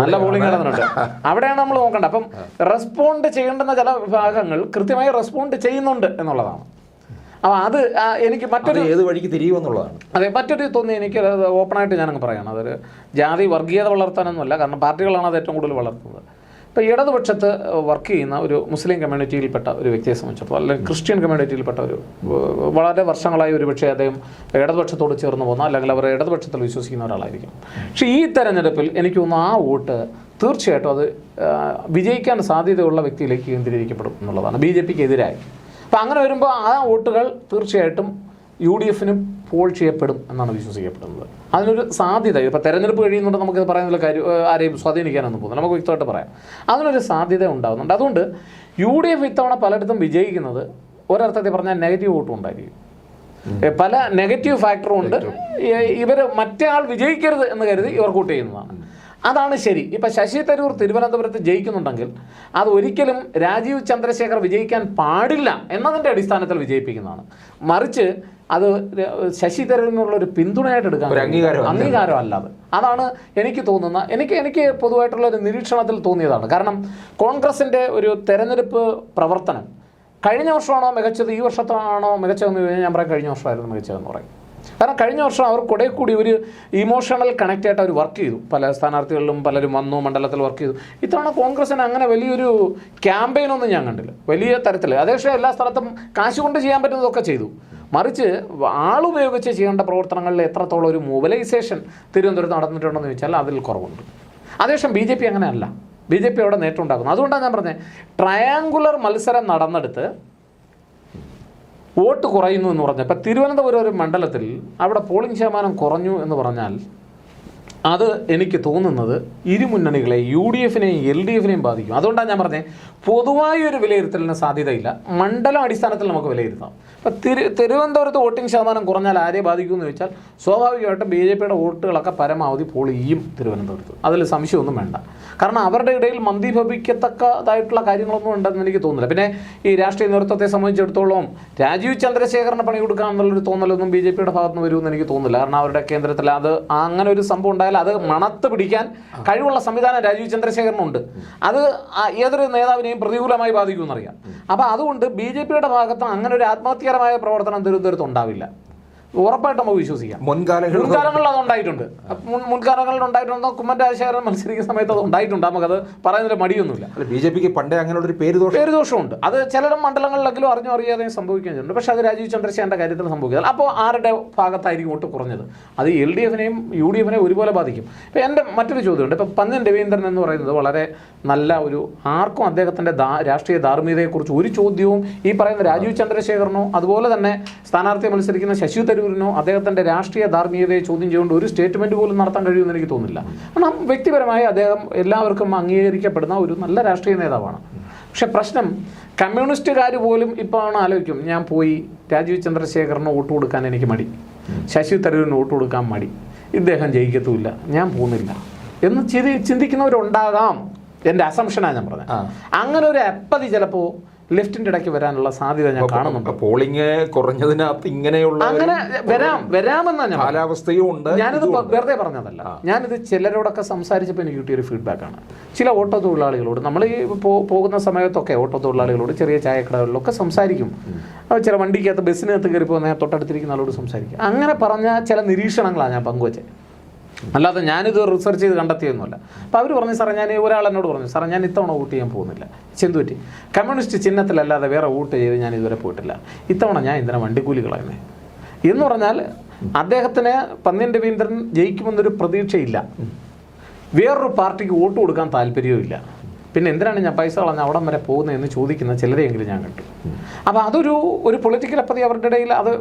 നല്ല പോളിംഗ് നടന്നിട്ടുണ്ട്. അവിടെയാണ് നമ്മൾ നോക്കേണ്ടത്. അപ്പം റെസ്പോണ്ട് ചെയ്യേണ്ടുന്ന ചില വിഭാഗങ്ങൾ കൃത്യമായി റെസ്പോണ്ട് ചെയ്യുന്നുണ്ട് എന്നുള്ളതാണ്. അപ്പോൾ അത് എനിക്ക് മറ്റൊരു ഏത് വഴിക്ക് തിരിയുമെന്നുള്ളതാണ്. അതെ, മറ്റൊരു തോന്നി എനിക്ക് ഓപ്പണായിട്ട് ഞാനങ്ങ് പറയണം. അതൊരു ജാതി വർഗീയത വളർത്താനൊന്നുമല്ല, കാരണം പാർട്ടികളാണ് അത് ഏറ്റവും കൂടുതൽ വളർത്തുന്നത്. ഇപ്പോൾ ഇടതുപക്ഷത്ത് വർക്ക് ചെയ്യുന്ന ഒരു മുസ്ലിം കമ്മ്യൂണിറ്റിയിൽപ്പെട്ട ഒരു വ്യക്തിയെ സംബന്ധിച്ചിടത്തോളം, അല്ലെങ്കിൽ ക്രിസ്ത്യൻ കമ്മ്യൂണിറ്റിയിൽപ്പെട്ട വളരെ വർഷങ്ങളായി ഒരുപക്ഷെ അദ്ദേഹം ഇടതുപക്ഷത്തോട് ചേർന്ന് പോകുന്ന, അല്ലെങ്കിൽ അവർ ഇടതുപക്ഷത്തിൽ വിശ്വസിക്കുന്ന ഒരാളായിരിക്കും. പക്ഷേ ഈ തെരഞ്ഞെടുപ്പിൽ എനിക്ക് തോന്നുന്നു ആ വോട്ട് തീർച്ചയായിട്ടും അത് വിജയിക്കാൻ സാധ്യതയുള്ള വ്യക്തിയിലേക്ക് കേന്ദ്രീകരിക്കപ്പെടും എന്നുള്ളതാണ്, BJPക്ക് എതിരായി. അപ്പോൾ അങ്ങനെ വരുമ്പോൾ ആ വോട്ടുകൾ തീർച്ചയായിട്ടും UDFനും പോൾ ചെയ്യപ്പെടും എന്നാണ് വിശ്വസിക്കപ്പെടുന്നത്. അതിനൊരു സാധ്യത, ഇപ്പോൾ തെരഞ്ഞെടുപ്പ് കഴിയുന്നുണ്ട്, നമുക്കിത് പറയുന്ന കാര്യം ആരെയും സ്വാധീനിക്കാനൊന്നും പോകുന്നത്, നമുക്ക് വ്യക്തമായിട്ട് പറയാം. അതിനൊരു സാധ്യത ഉണ്ടാകുന്നുണ്ട്. അതുകൊണ്ട് UDF ഇത്തവണ പലയിടത്തും വിജയിക്കുന്നത് ഒരർത്ഥത്തിൽ പറഞ്ഞാൽ നെഗറ്റീവ് വോട്ടും ഉണ്ടായിരിക്കും. പല നെഗറ്റീവ് ഫാക്ടറും ഉണ്ട്. ഇവർ മറ്റേ ആൾ വിജയിക്കരുത് എന്ന് കരുതി ഇവർ വോട്ട് ചെയ്യുന്നതാണ്. അതാണ് ശരി. ഇപ്പം ശശി തരൂർ തിരുവനന്തപുരത്ത് ജയിക്കുന്നുണ്ടെങ്കിൽ അത് ഒരിക്കലും രാജീവ് ചന്ദ്രശേഖർ വിജയിക്കാൻ പാടില്ല എന്നതിൻ്റെ അടിസ്ഥാനത്തിൽ വിജയിപ്പിക്കുന്നതാണ്. മറിച്ച് അത് ശശി തരൂരിനുള്ളൊരു പിന്തുണയായിട്ട് എടുക്കാൻ അംഗീകാരം അല്ലാതെ. അതാണ് എനിക്ക് തോന്നുന്ന, എനിക്ക് പൊതുവായിട്ടുള്ള ഒരു നിരീക്ഷണത്തിൽ തോന്നിയതാണ്. കാരണം കോൺഗ്രസിൻ്റെ ഒരു തെരഞ്ഞെടുപ്പ് പ്രവർത്തനം കഴിഞ്ഞ വർഷമാണോ മികച്ചത്, ഈ വർഷത്താണോ മികച്ചതെന്ന് കഴിഞ്ഞാൽ ഞാൻ പറയാം കഴിഞ്ഞ വർഷമായിരുന്നു മികച്ചതെന്ന് പറയും. കാരണം കഴിഞ്ഞ വർഷം അവർ കുറെ കൂടി ഒരു ഇമോഷണൽ കണക്റ്റായിട്ട് അവർ വർക്ക് ചെയ്തു. പല സ്ഥാനാർത്ഥികളിലും പലരും വന്നു, മണ്ഡലത്തിൽ വർക്ക് ചെയ്തു. ഇത്തവണ കോൺഗ്രസിന് അങ്ങനെ വലിയൊരു ക്യാമ്പയിനൊന്നും ഞാൻ കണ്ടില്ല, വലിയ തരത്തിൽ. അതേപക്ഷേ എല്ലാ സ്ഥലത്തും കാശ് കൊണ്ട് ചെയ്യാൻ പറ്റുന്നതൊക്കെ ചെയ്തു. മറിച്ച് ആളുപയോഗിച്ച് ചെയ്യേണ്ട പ്രവർത്തനങ്ങളിൽ എത്രത്തോളം ഒരു മൊബിലൈസേഷൻ തിരുവനന്തപുരത്ത് നടന്നിട്ടുണ്ടെന്ന് ചോദിച്ചാൽ അതിൽ കുറവുണ്ട്. അതേപക്ഷേ BJP അങ്ങനെയല്ല, BJP അവിടെ നേട്ടം ഉണ്ടാക്കുന്നു. അതുകൊണ്ടാണ് ഞാൻ പറഞ്ഞത്, ട്രയാങ്കുലർ മത്സരം നടന്നെടുത്ത് വോട്ട് കുറയുന്നു എന്ന് പറഞ്ഞാൽ, ഇപ്പം തിരുവനന്തപുരം ഒരു മണ്ഡലത്തിൽ അവിടെ പോളിംഗ് ശതമാനം കുറഞ്ഞു എന്ന് പറഞ്ഞാൽ അത് എനിക്ക് തോന്നുന്നത് ഇരുമുന്നണികളെ UDFനെയും LDFനെയും ബാധിക്കും. അതുകൊണ്ടാണ് ഞാൻ പറഞ്ഞത്, പൊതുവായി ഒരു വിലയിരുത്തലിന് സാധ്യതയില്ല, മണ്ഡലം അടിസ്ഥാനത്തിൽ നമുക്ക് വിലയിരുത്താം. ഇപ്പം തിരുവനന്തപുരത്ത് വോട്ടിംഗ് ശതമാനം കുറഞ്ഞാൽ ആരെ ബാധിക്കുമെന്ന് ചോദിച്ചാൽ സ്വാഭാവികമായിട്ടും BJPയുടെ വോട്ടുകളൊക്കെ പരമാവധി പോൾ ചെയ്യും തിരുവനന്തപുരത്ത്, അതിൽ സംശയമൊന്നും വേണ്ട. കാരണം അവരുടെ ഇടയിൽ മന്ദീഭവിക്കത്തക്കതായിട്ടുള്ള കാര്യങ്ങളൊന്നും ഉണ്ടെന്ന് എനിക്ക് തോന്നുന്നില്ല. പിന്നെ ഈ രാഷ്ട്രീയ നേതൃത്വത്തെ സംബന്ധിച്ചിടത്തോളം രാജീവ് ചന്ദ്രശേഖറിന് പണി കൊടുക്കാമെന്നുള്ളൊരു തോന്നലൊന്നും BJPയുടെ ഭാഗത്ത് നിന്ന് വരുമെന്ന് എനിക്ക് തോന്നുന്നില്ല. കാരണം അവരുടെ കേന്ദ്രത്തിൽ അത് അങ്ങനെ ഒരു സംഭവം ഉണ്ടായാൽ അത് മണത്ത് പിടിക്കാൻ കഴിവുള്ള സംവിധാനം രാജീവ് ചന്ദ്രശേഖരനുണ്ട്. അത് ഏതൊരു നേതാവിനെയും പ്രതികൂലമായി ബാധിക്കുമെന്നറിയാം. അപ്പോൾ അതുകൊണ്ട് BJPയുടെ ഭാഗത്ത് അങ്ങനെ ഒരു ആത്മഹത്യകരമായ പ്രവർത്തനം തിരുവനന്തപുരത്ത് ഉണ്ടാവില്ല, ഉറപ്പായിട്ട് നമുക്ക് വിശ്വസിക്കാം. മുൻകാലങ്ങളിൽ അത് ഉണ്ടായിട്ടുണ്ട്. മുൻകാലങ്ങളിൽ ഉണ്ടായിട്ടുണ്ടോ, കുമ്മൻ രാജശേഖരൻ മത്സരിക്കുന്ന സമയത്ത് അത് ഉണ്ടായിട്ടുണ്ട്. നമുക്കത് പറയുന്നതിൽ മടിയൊന്നുമില്ല. BJPക്ക് പണ്ടേ അങ്ങനെയുള്ളൊരു പേരുദോഷമുണ്ട്. അത് ചില മണ്ഡലങ്ങളിലെങ്കിലും അറിഞ്ഞോ അറിയാതെ സംഭവിക്കുകയും ചെയ്യുന്നുണ്ട്. പക്ഷേ അത് രാജീവ് ചന്ദ്രശേഖരൻ്റെ കാര്യത്തിൽ സംഭവിക്കുന്നത്. അപ്പോൾ ആരുടെ ഭാഗത്തായിരിക്കും വോട്ട് കുറഞ്ഞത്? അത് LDFനെയും UDFനെയും ഒരുപോലെ ബാധിക്കും. ഇപ്പോൾ എൻ്റെ മറ്റൊരു ചോദ്യമുണ്ട്. ഇപ്പോൾ പന്ന്യൻ രവീന്ദ്രൻ എന്ന് പറയുന്നത് വളരെ നല്ല ഒരു ആർക്കും അദ്ദേഹത്തിൻ്റെ രാഷ്ട്രീയ ധാർമ്മികതയെക്കുറിച്ച് ഒരു ചോദ്യവും ഈ പറയുന്ന രാജീവ് ചന്ദ്രശേഖരനോ അതുപോലെ തന്നെ സ്ഥാനാർത്ഥിയെ മത്സരിക്കുന്ന ശശി തരൂരിനോ അദ്ദേഹത്തിൻ്റെ രാഷ്ട്രീയ ധാർമ്മികതയെ ചോദ്യം ചെയ്തുകൊണ്ട് ഒരു സ്റ്റേറ്റ്മെൻറ്റ് പോലും നടത്താൻ കഴിയുമെന്ന് എനിക്ക് തോന്നുന്നില്ല. കാരണം വ്യക്തിപരമായി അദ്ദേഹം എല്ലാവർക്കും അംഗീകരിക്കപ്പെടുന്ന ഒരു നല്ല രാഷ്ട്രീയ നേതാവാണ്. പക്ഷെ പ്രശ്നം കമ്മ്യൂണിസ്റ്റുകാർ പോലും ഇപ്പോൾ ആലോചിക്കും, ഞാൻ പോയി രാജീവ് ചന്ദ്രശേഖറിന് വോട്ട് കൊടുക്കാൻ എനിക്ക് മടി, ശശി തരൂരിന് വോട്ട് കൊടുക്കാൻ മടി, ഇദ്ദേഹം ജയിക്കത്തുമില്ല, ഞാൻ പോകുന്നില്ല എന്ന് ചിന്തിക്കുന്നവരുണ്ടാകാം. എൻ്റെ അസംഷനാണ് ഞാൻ പറഞ്ഞത്. അങ്ങനെ ഒരു അപ്പതി ചിലപ്പോൾ ലെഫ്റ്റിൻ്റെ ഇടയ്ക്ക് വരാനുള്ള സാധ്യത ഞാൻ കാണുന്നുണ്ട്. പോളിംഗ് കുറഞ്ഞതിനകത്ത് ഇങ്ങനെയുള്ള അങ്ങനെ വരാമെന്നാ ഞാൻ കാലാവസ്ഥയും ഉണ്ട്. ഞാനിത് വെറുതെ പറഞ്ഞതല്ല, ഞാനിത് ചിലരോടൊക്കെ സംസാരിച്ചപ്പോൾ എനിക്ക് കിട്ടിയൊരു ഫീഡ്ബാക്കാണ്. ചില ഓട്ടോ തൊഴിലാളികളോട് നമ്മൾ ഈ പോകുന്ന സമയത്തൊക്കെ ഓട്ടോ തൊഴിലാളികളോട് ചെറിയ ചായക്കടകളിലൊക്കെ സംസാരിക്കും, ചില വണ്ടിക്കകത്ത് ബസ്സിനകത്ത് കയറി പോകുന്ന തൊട്ടടുത്തിരിക്കുന്ന ആളോട് സംസാരിക്കും. അങ്ങനെ പറഞ്ഞ ചില നിരീക്ഷണങ്ങളാണ് ഞാൻ പങ്കുവച്ചത്, അല്ലാതെ ഞാനിത് റിസർച്ച് ചെയ്ത് കണ്ടെത്തിയൊന്നുമല്ല. അപ്പോൾ അവർ പറഞ്ഞു, സാറേ ഞാൻ ഒരാൾ എന്നോട് പറഞ്ഞു, സാറേ ഞാൻ ഇത്തവണ വോട്ട് ചെയ്യാൻ പോകുന്നില്ല. ചെന്തുപറ്റി കമ്മ്യൂണിസ്റ്റ് ചിഹ്നത്തിലല്ലാതെ വേറെ വോട്ട് ചെയ്ത് ഞാൻ ഇതുവരെ പോയിട്ടില്ല, ഇത്തവണ ഞാൻ എന്തിനാ വണ്ടിക്കൂലി കളയുന്നത് എന്ന് പറഞ്ഞാൽ അദ്ദേഹത്തിന് പന്ന്യൻ രവീന്ദ്രൻ ജയിക്കുമെന്നൊരു പ്രതീക്ഷയില്ല, വേറൊരു പാർട്ടിക്ക് വോട്ട് കൊടുക്കാൻ താല്പര്യവുമില്ല, പിന്നെ എന്തിനാണ് ഞാൻ പൈസ കളഞ്ഞ അവിടം വരെ പോകുന്നതെന്ന് ചോദിക്കുന്ന ചിലരെയെങ്കിലും ഞാൻ കണ്ടു. അപ്പോൾ ഒരു പൊളിറ്റിക്കൽ അപ്പതി അവരുടെ ഇടയിൽ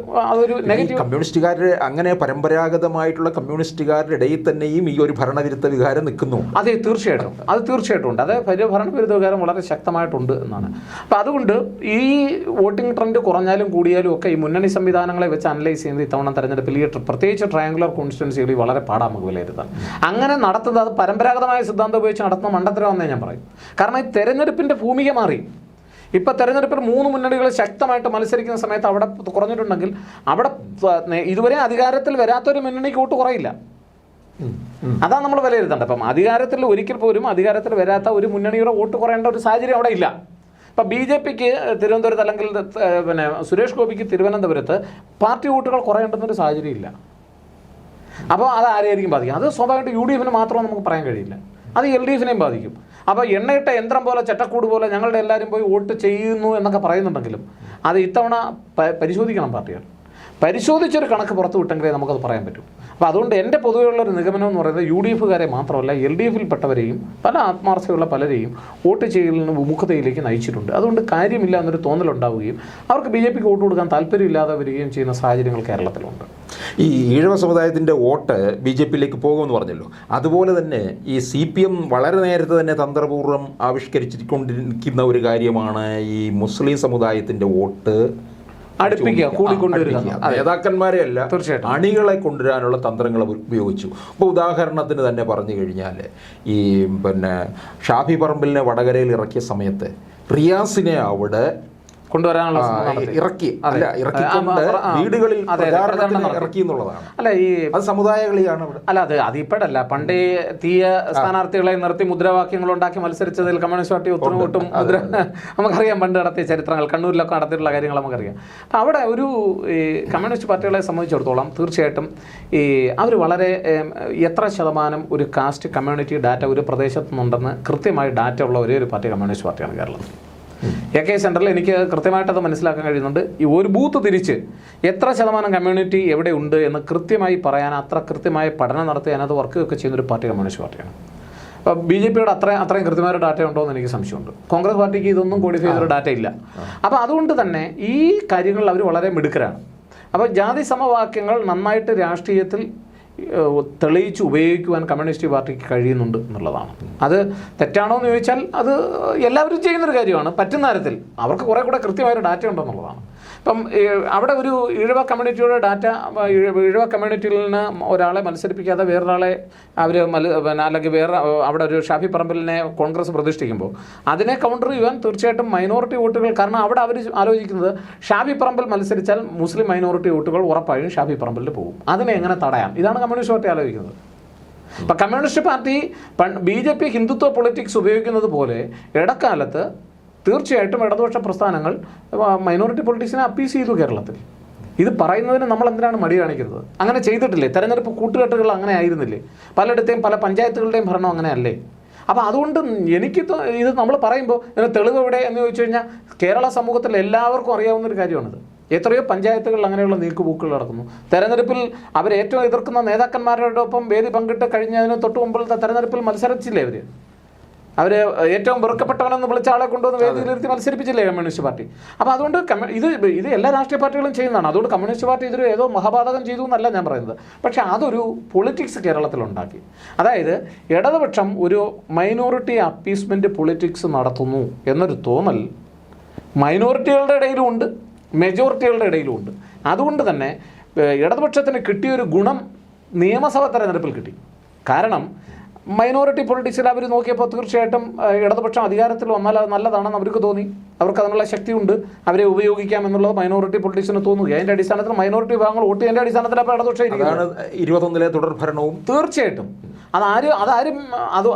അതൊരു നെഗറ്റീവ്. കമ്മ്യൂണിസ്റ്റുകാരുടെ അങ്ങനെ പരമ്പരാഗതമായിട്ടുള്ള കമ്മ്യൂണിസ്റ്റുകാരുടെ ഇടയിൽ തന്നെയും ഈ ഒരു ഭരണവിരുദ്ധ വികാരം നിൽക്കുന്നു. അതെ, തീർച്ചയായിട്ടും ഉണ്ട്. അത് ഭരണവിരുദ്ധ വികാരം വളരെ ശക്തമായിട്ടുണ്ട് എന്നാണ്. അപ്പോൾ അതുകൊണ്ട് ഈ വോട്ടിംഗ് ട്രെൻഡ് കുറഞ്ഞാലും കൂടിയാലും ഒക്കെ ഈ മുന്നണി സംവിധാനങ്ങളെ വെച്ച് അനലൈസ് ചെയ്യുന്നത് ഇത്തവണ തെരഞ്ഞെടുപ്പിൽ ഈ പ്രത്യേകിച്ച് ട്രയാങ്കുലർ കോൺസ്റ്റിറ്റ്യുവൻസികളിൽ വളരെ പാടാണ് നമുക്ക് വിലയിരുത്താൻ. അങ്ങനെ നടത്തുന്നത് അത് പരമ്പരാഗതമായ സിദ്ധാന്തം ഉപയോഗിച്ച് നടത്തുന്ന മണ്ടത്തരമെന്നേ ഞാൻ പറയും. കാരണം ഈ തെരഞ്ഞെടുപ്പിൻ്റെ ഭൂമിക മാറി. ഇപ്പം തെരഞ്ഞെടുപ്പിൽ 3 മുന്നണികൾ ശക്തമായിട്ട് മത്സരിക്കുന്ന സമയത്ത് അവിടെ കുറഞ്ഞിട്ടുണ്ടെങ്കിൽ അവിടെ ഇതുവരെ അധികാരത്തിൽ വരാത്തൊരു മുന്നണിക്ക് വോട്ട് കുറയില്ല. അതാണ് നമ്മൾ വിലയിരുത്തേണ്ടത്. അപ്പം അധികാരത്തിൽ ഒരിക്കൽ പോലും അധികാരത്തിൽ വരാത്ത ഒരു മുന്നണിയുടെ വോട്ട് കുറയേണ്ട ഒരു സാഹചര്യം അവിടെ ഇല്ല. ഇപ്പം BJPക്ക് തിരുവനന്തപുരത്ത് അല്ലെങ്കിൽ പിന്നെ സുരേഷ് ഗോപിക്ക് തിരുവനന്തപുരത്ത് പാർട്ടി വോട്ടുകൾ കുറയേണ്ടുന്നൊരു സാഹചര്യം ഇല്ല. അപ്പോൾ അത് ആരെയായിരിക്കും ബാധിക്കും? അത് സ്വാഭാവികമായിട്ട് UDFന് മാത്രം നമുക്ക് പറയാൻ കഴിയില്ല, അത് LDFനെയും ബാധിക്കും. അപ്പോൾ എണ്ണയിട്ട യന്ത്രം പോലെ ചട്ടക്കൂട് പോലെ ഞങ്ങളുടെ എല്ലാവരും പോയി വോട്ട് ചെയ്യുന്നു എന്നൊക്കെ പറയുന്നുണ്ടെങ്കിലും അത് ഇത്തവണ പരിശോധിക്കണം. പാർട്ടികൾ പരിശോധിച്ചൊരു കണക്ക് പുറത്തു വിട്ടെങ്കിലേ നമുക്കത് പറയാൻ പറ്റും. അപ്പോൾ അതുകൊണ്ട് എൻ്റെ പൊതുവെയുള്ളൊരു നിഗമനം എന്ന് പറയുന്നത് UDFകാരെ മാത്രമല്ല LDFിൽപ്പെട്ടവരെയും പല ആത്മാർത്ഥതയുള്ള പലരെയും വോട്ട് ചെയ്യലിൽ നിന്ന് വിമുഖതയിലേക്ക് നയിച്ചിട്ടുണ്ട്. അതുകൊണ്ട് കാര്യമില്ല എന്നൊരു തോന്നലുണ്ടാവുകയും അവർക്ക് BJPക്ക് വോട്ട് കൊടുക്കാൻ താല്പര്യമില്ലാതെ വരികയും ചെയ്യുന്ന സാഹചര്യങ്ങൾ കേരളത്തിലുണ്ട്. ഈ ഈഴവ സമുദായത്തിൻ്റെ വോട്ട് BJPയിലേക്ക് പോകുമെന്ന് പറഞ്ഞല്ലോ, അതുപോലെ തന്നെ ഈ CPM വളരെ നേരത്തെ തന്നെ തന്ത്രപൂർവ്വം ആവിഷ്കരിച്ചിരിക്കൊണ്ടിരിക്കുന്ന ഒരു കാര്യമാണ് ഈ മുസ്ലിം സമുദായത്തിൻ്റെ വോട്ട് നേതാക്കന്മാരെയല്ല തീർച്ചയായിട്ടും അണികളെ കൊണ്ടുവരാനുള്ള തന്ത്രങ്ങൾ ഉപയോഗിച്ചു. ഇപ്പോൾ ഉദാഹരണത്തിന് തന്നെ പറഞ്ഞു കഴിഞ്ഞാൽ ഈ ഷാഫി പറമ്പിലിനെ വടകരയിൽ ഇറക്കിയ സമയത്ത് റിയാസിനെ അവിടെ കൊണ്ടുവരാനുള്ള ഇറക്കിക്കൊണ്ട് വീടുകളിൽ ഇറക്കി എന്നുള്ളതാണ്. അല്ല, ഈ അത് സമുദായകളിയാണ് അവിടെ. അല്ല, അതിപ്പോഴല്ല, പണ്ടേ തീയ സ്ഥാനാർത്ഥികളെ നിർത്തി മുദ്രാവാക്യങ്ങൾ ഉണ്ടാക്കി മത്സരിച്ചതിൽ കമ്മ്യൂണിസ്റ്റ് പാർട്ടി ഒത്തിരി വോട്ടും നമുക്കറിയാം. പണ്ട് നടത്തിയ ചരിത്രങ്ങൾ, കണ്ണൂരിലൊക്കെ നടത്തിയിട്ടുള്ള കാര്യങ്ങൾ നമുക്കറിയാം. അപ്പം അവിടെ ഒരു ഈ കമ്മ്യൂണിസ്റ്റ് പാർട്ടികളെ സംബന്ധിച്ചിടത്തോളം തീർച്ചയായിട്ടും ഈ അവർ വളരെ എത്ര ശതമാനം ഒരു കാസ്റ്റ് കമ്മ്യൂണിറ്റി ഡാറ്റ ഒരു പ്രദേശത്തു നിന്നുണ്ടെന്ന് കൃത്യമായി ഡാറ്റ ഉള്ള ഒരേ ഒരു പാർട്ടി കമ്മ്യൂണിസ്റ്റ് പാർട്ടിയാണ് കേരളത്തിൽ. AK സെൻറ്ററിൽ എനിക്ക് കൃത്യമായിട്ടത് മനസ്സിലാക്കാൻ കഴിയുന്നുണ്ട്. ഈ ഒരു ബൂത്ത് തിരിച്ച് എത്ര ശതമാനം കമ്മ്യൂണിറ്റി എവിടെ ഉണ്ട് എന്ന് കൃത്യമായി പറയാൻ അത്ര കൃത്യമായ പഠനം നടത്തി അതിനകത്ത് വർക്കൊക്കെ ചെയ്യുന്നൊരു പാർട്ടി കമ്മ്യൂണിസ്റ്റ് പാർട്ടിയാണ്. അപ്പോൾ BJPയുടെ അത്രയും കൃത്യമായ ഡാറ്റ ഉണ്ടോ എന്ന് എനിക്ക് സംശയമുണ്ട്. കോൺഗ്രസ് പാർട്ടിക്ക് ഇതൊന്നും കോഡിഫൈ ചെയ്തൊരു ഡാറ്റ ഇല്ല. അപ്പോൾ അതുകൊണ്ട് തന്നെ ഈ കാര്യങ്ങളിൽ അവർ വളരെ മിടുക്കരാണ്. അപ്പോൾ ജാതി സമവാക്യങ്ങൾ നന്നായിട്ട് രാഷ്ട്രീയത്തിൽ തെളിയിച്ച് ഉപയോഗിക്കുവാൻ കമ്മ്യൂണിസ്റ്റ് പാർട്ടിക്ക് കഴിയുന്നുണ്ട് എന്നുള്ളതാണ്. അത് തെറ്റാണോ എന്ന് ചോദിച്ചാൽ അത് എല്ലാവരും ചെയ്യുന്നൊരു കാര്യമാണ്. പറ്റുന്ന തരത്തിൽ അവർക്ക് കുറേ കൂടെ കൃത്യമായൊരു ഡാറ്റ ഉണ്ടെന്നുള്ളതാണ്. ഇപ്പം അവിടെ ഒരു ഈഴവ കമ്മ്യൂണിറ്റിയുടെ ഡാറ്റ, ഈഴവ കമ്മ്യൂണിറ്റിയിൽ നിന്ന് ഒരാളെ മത്സരിപ്പിക്കാതെ വേറൊരാളെ അവർ അല്ലെങ്കിൽ വേറെ അവിടെ ഒരു ഷാഫി പറമ്പിലിനെ കോൺഗ്രസ് പ്രതിഷ്ഠിക്കുമ്പോൾ അതിനെ കൗണ്ടർ ചെയ്യാൻ തീർച്ചയായിട്ടും മൈനോറിറ്റി വോട്ടുകൾ, കാരണം അവിടെ അവർ ആലോചിക്കുന്നത് ഷാഫി പറമ്പിൽ മത്സരിച്ചാൽ മുസ്ലിം മൈനോറിറ്റി വോട്ടുകൾ ഉറപ്പായും ഷാഫി പറമ്പിൽ പോകും, അതിനെ എങ്ങനെ തടയാം, ഇതാണ് കമ്മ്യൂണിസ്റ്റ് പാർട്ടി ആലോചിക്കുന്നത്. അപ്പം communist party BJP Hindutva politics ഉപയോഗിക്കുന്നത് പോലെ ഇടക്കാലത്ത് തീർച്ചയായിട്ടും ഇടതുപക്ഷ പ്രസ്ഥാനങ്ങൾ മൈനോറിറ്റി പൊളിറ്റിക്സിനെ അപ്പീസ് ചെയ്തു കേരളത്തിൽ. ഇത് പറയുന്നതിന് നമ്മൾ എന്തിനാണ് മടി കാണിക്കുന്നത്? അങ്ങനെ ചെയ്തിട്ടില്ലേ? തെരഞ്ഞെടുപ്പ് കൂട്ടുകെട്ടുകൾ അങ്ങനെ ആയിരുന്നില്ലേ? പലയിടത്തെയും പല പഞ്ചായത്തുകളുടെയും ഭരണം അങ്ങനെയല്ലേ? അപ്പോൾ അതുകൊണ്ട് എനിക്ക് ഇത് നമ്മൾ പറയുമ്പോൾ ഇതിന് തെളിവ് എവിടെ എന്ന് ചോദിച്ചു കഴിഞ്ഞാൽ കേരള സമൂഹത്തിൽ എല്ലാവർക്കും അറിയാവുന്നൊരു കാര്യമാണിത്. എത്രയോ പഞ്ചായത്തുകളിൽ അങ്ങനെയുള്ള നീക്കുപോക്കുകൾ നടക്കുന്നു. തെരഞ്ഞെടുപ്പിൽ അവരേറ്റവും എതിർക്കുന്ന നേതാക്കന്മാരോടൊപ്പം വേദി പങ്കിട്ട് കഴിഞ്ഞതിന് തൊട്ട് മുമ്പിലത്തെ തെരഞ്ഞെടുപ്പിൽ മത്സരിച്ചില്ലേ അവർ? അവർ ഏറ്റവും വെറുക്കപ്പെട്ടവനെന്ന് വിളിച്ച ആളെ കൊണ്ടുവന്ന് വേദിയിലിരുത്തി മത്സരിപ്പിച്ചില്ലേ കമ്മ്യൂണിസ്റ്റ് പാർട്ടി. അപ്പോൾ അതുകൊണ്ട് ഇത് എല്ലാ രാഷ്ട്രീയ പാർട്ടികളും ചെയ്യുന്നതാണ്. അതുകൊണ്ട് കമ്മ്യൂണിസ്റ്റ് പാർട്ടി ഇതൊരു ഏതോ മഹാപാതകം ചെയ്തു എന്നല്ല ഞാൻ പറയുന്നത്. പക്ഷേ അതൊരു പൊളിറ്റിക്സ് കേരളത്തിലുണ്ടാക്കി. അതായത് ഇടതുപക്ഷം ഒരു മൈനോറിറ്റി അപ്പീസ്മെൻറ്റ് പൊളിറ്റിക്സ് നടത്തുന്നു എന്നൊരു തോന്നൽ മൈനോറിറ്റികളുടെ ഇടയിലും ഉണ്ട്, മെജോറിറ്റികളുടെ ഇടയിലും ഉണ്ട്. അതുകൊണ്ട് തന്നെ ഇടതുപക്ഷത്തിന് കിട്ടിയൊരു ഗുണം നിയമസഭാ തെരഞ്ഞെടുപ്പിൽ കിട്ടി. കാരണം മൈനോറിറ്റി പൊളിറ്റിക്സിൽ അവർ നോക്കിയപ്പോൾ തീർച്ചയായിട്ടും ഇടതുപക്ഷം അധികാരത്തിൽ വന്നാൽ അത് നല്ലതാണെന്ന് അവർക്ക് തോന്നി. അവർക്ക് അതിനുള്ള ശക്തിയുണ്ട്, അവരെ ഉപയോഗിക്കാം എന്നുള്ളത് മൈനോറിറ്റി പൊളിറ്റിക്സിന് തോന്നുക. അതിൻ്റെ അടിസ്ഥാനത്തിൽ മൈനോറിറ്റി വിഭാഗങ്ങൾ വോട്ട് ചെയ്യേണ്ട അടിസ്ഥാനത്തിൽ അപ്പോൾ ഇടതുപക്ഷം 21 തുടർഭരണവും തീർച്ചയായിട്ടും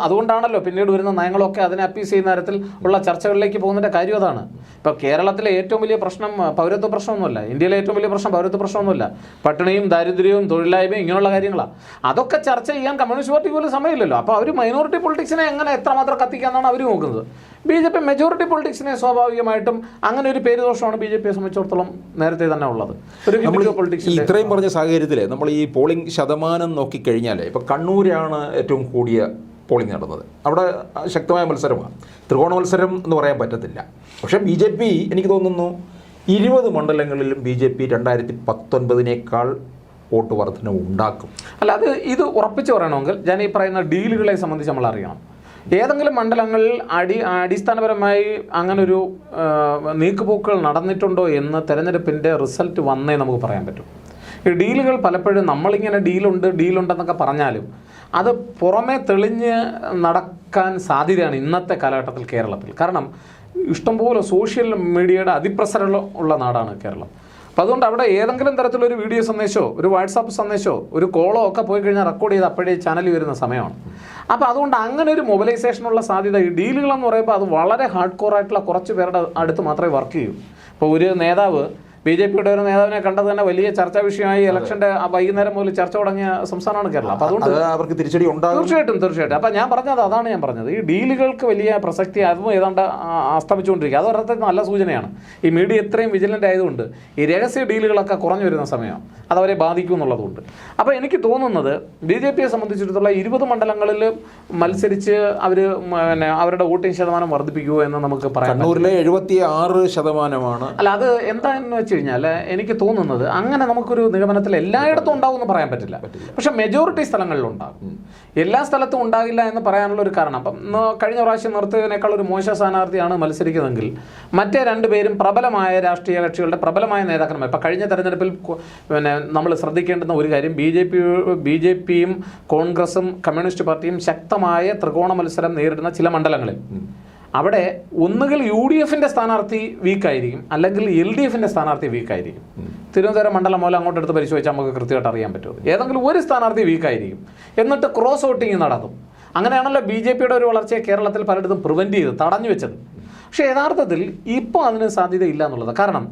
അതുകൊണ്ടാണല്ലോ പിന്നീട് വരുന്ന നയങ്ങളൊക്കെ അതിനെ അപ്പീസ് ചെയ്യുന്ന തരത്തിൽ ഉള്ള ചർച്ചകളിലേക്ക് പോകുന്നതിൻ്റെ കാര്യം അതാണ്. ഇപ്പോൾ കേരളത്തിലെ ഏറ്റവും വലിയ പ്രശ്നം പൗരത്വ പ്രശ്നമൊന്നുമല്ല, ഇന്ത്യയിലെ ഏറ്റവും വലിയ പ്രശ്നം പൗരത്വ പ്രശ്നമൊന്നുമല്ല, പട്ടിണിയും ദാരിദ്ര്യവും തൊഴിലില്ലായ്മയും ഇങ്ങനെയുള്ള കാര്യങ്ങളാണ്. അതൊക്കെ ചർച്ച ചെയ്യാൻ കമ്മ്യൂണിസ്റ്റ് പാർട്ടി പോലും സമയമില്ലല്ലോ. അപ്പോൾ അവർ മൈനോറിറ്റി പൊളിറ്റിക്സിനെ എങ്ങനെ എത്രമാത്രം കത്തിക്കാമെന്നാണ് അവർ നോക്കുന്നത്. BJP മെജോറിറ്റി പൊളിറ്റിക്സിനെ സ്വാഭാവികമായിട്ടും അങ്ങനെ ഒരു പേരുദോഷമാണ് BJPയെ സംബന്ധിച്ചിടത്തോളം നേരത്തെ തന്നെ ഉള്ളത്. ഒരു പൊളിറ്റിക്സ് ഇത്രയും പറഞ്ഞ സാഹചര്യത്തിൽ നമ്മൾ ഈ പോളിംഗ് ശതമാനം നോക്കിക്കഴിഞ്ഞാൽ ഇപ്പോൾ കണ്ണൂരാണ് ഏറ്റവും കൂടിയ പോളിംഗ് നടന്നത്. അവിടെ ശക്തമായ മത്സരമാണ്, ത്രികോണ മത്സരം എന്ന് പറയാൻ പറ്റത്തില്ല. പക്ഷേ BJP എനിക്ക് തോന്നുന്നു 20 മണ്ഡലങ്ങളിലും BJP 2019 വോട്ട് വർധന ഉണ്ടാക്കും. അല്ല, ഇത് ഉറപ്പിച്ച് പറയണമെങ്കിൽ ഞാൻ ഈ പറയുന്ന ഡീലുകളെ സംബന്ധിച്ച് നമ്മൾ അറിയണം. ഏതെങ്കിലും മണ്ഡലങ്ങളിൽ അടിസ്ഥാനപരമായി അങ്ങനൊരു നീക്കുപോക്കുകൾ നടന്നിട്ടുണ്ടോ എന്ന് തെരഞ്ഞെടുപ്പിൻ്റെ റിസൾട്ട് വന്നേ നമുക്ക് പറയാൻ പറ്റും. ഈ ഡീലുകൾ പലപ്പോഴും നമ്മളിങ്ങനെ ഡീലുണ്ടെന്നൊക്കെ പറഞ്ഞാലും അത് പുറമേ തെളിഞ്ഞ് നടക്കാൻ സാധ്യതയാണ് ഇന്നത്തെ കാലഘട്ടത്തിൽ കേരളത്തിൽ. കാരണം ഇഷ്ടംപോലെ സോഷ്യൽ മീഡിയയുടെ അതിപ്രസരം ഉള്ള നാടാണ് കേരളം. അപ്പോൾ അതുകൊണ്ട് അവിടെ ഏതെങ്കിലും തരത്തിലൊരു വീഡിയോ സന്ദേശമോ ഒരു വാട്സാപ്പ് സന്ദേശമോ ഒരു കോളോ ഒക്കെ പോയി കഴിഞ്ഞാൽ റെക്കോർഡ് ചെയ്ത് അപ്പോഴേ ചാനലിൽ വരുന്ന സമയമാണ്. അപ്പോൾ അതുകൊണ്ട് അങ്ങനെ ഒരു മൊബിലൈസേഷനുള്ള സാധ്യത ഈ ഡീലുകളെന്ന് പറയുമ്പോൾ അത് വളരെ ഹാർഡ് കോറായിട്ടുള്ള കുറച്ച് പേരുടെ അടുത്ത് മാത്രമേ വർക്ക് ചെയ്യൂ. ഇപ്പോൾ ഒരു നേതാവ് BJPയുടെ ഒരു നേതാവിനെ കണ്ടത് തന്നെ വലിയ ചർച്ചാ വിഷയമായി ഇലക്ഷൻ്റെ വൈകുന്നേരം മുതൽ ചർച്ച തുടങ്ങിയ സംസ്ഥാനമാണ് കേരളം. അപ്പോൾ അതുകൊണ്ട് അവർക്ക് തിരിച്ചടി ഉണ്ടാകും. തീർച്ചയായിട്ടും. അപ്പോൾ അതാണ് ഞാൻ പറഞ്ഞത് ഈ ഡീലുകൾക്ക് വലിയ പ്രസക്തി അതും ഏതാണ്ട് അസ്തമിച്ചുകൊണ്ടിരിക്കുക. അത് ഒരർത്ഥത്തിൽ നല്ല സൂചനയാണ്. ഈ മീഡിയ ഇത്രയും വിജിലൻ്റ് ആയതുകൊണ്ട് ഈ രഹസ്യ ഡീലുകളൊക്കെ കുറഞ്ഞു വരുന്ന സമയമാണ്, അതവരെ ബാധിക്കും എന്നുള്ളതുകൊണ്ട്. അപ്പോൾ എനിക്ക് തോന്നുന്നത് BJPയെ സംബന്ധിച്ചിടത്തോളം 20 മണ്ഡലങ്ങളിൽ മത്സരിച്ച് അവർ അവരുടെ വോട്ടിംഗ് ശതമാനം വർദ്ധിപ്പിക്കുമോ എന്ന് നമുക്ക് പറയാം. കണ്ണൂരിലെ 76%. അല്ല, അത് എന്താണെന്ന് വെച്ച് കഴിഞ്ഞാൽ എനിക്ക് തോന്നുന്നത് അങ്ങനെ നമുക്കൊരു നിഗമനത്തിൽ എല്ലായിടത്തും ഉണ്ടാവും എന്ന് പറയാൻ പറ്റില്ല. പക്ഷെ മെജോറിറ്റി സ്ഥലങ്ങളിലുണ്ടാകും. എല്ലാ സ്ഥലത്തും ഉണ്ടാകില്ല എന്ന് പറയാനുള്ള ഒരു കാരണം, അപ്പം കഴിഞ്ഞ പ്രാവശ്യം നിർത്തിയതിനേക്കാൾ ഒരു മോശം സ്ഥാനാർത്ഥിയാണ് മത്സരിക്കുന്നതെങ്കിൽ മറ്റേ 2 പേരും പ്രബലമായ രാഷ്ട്രീയ കക്ഷികളുടെ പ്രബലമായ നേതാക്കന്മാർ. ഇപ്പം കഴിഞ്ഞ തെരഞ്ഞെടുപ്പിൽ നമ്മൾ ശ്രദ്ധിക്കേണ്ടുന്ന ഒരു കാര്യം BJPയും കോൺഗ്രസും കമ്മ്യൂണിസ്റ്റ് പാർട്ടിയും ശക്തമായ ത്രികോണ മത്സരം നേരിടുന്ന ചില മണ്ഡലങ്ങളിൽ അവിടെ ഒന്നുകിൽ UDFൻ്റെ സ്ഥാനാർത്ഥി വീക്കായിരിക്കും, അല്ലെങ്കിൽ LDFൻ്റെ സ്ഥാനാർത്ഥി വീക്കായിരിക്കും. തിരുവനന്തപുരം മണ്ഡലം മൂലം അങ്ങോട്ട് എടുത്ത് പരിശോധിച്ചാൽ നമുക്ക് കൃത്യമായിട്ട് അറിയാൻ പറ്റും. ഏതെങ്കിലും ഒരു സ്ഥാനാർത്ഥി വീക്കായിരിക്കും, എന്നിട്ട് ക്രോസ് വോട്ടിങ് നടത്തും. അങ്ങനെയാണല്ലോ BJPയുടെ ഒരു വളർച്ചയെ കേരളത്തിൽ പലയിടത്തും പ്രിവെൻറ്റ് ചെയ്ത് തടഞ്ഞു വെച്ചത്. പക്ഷേ യഥാർത്ഥത്തിൽ ഇപ്പോൾ അതിന് സാധ്യതയില്ല എന്നുള്ളത്. കാരണം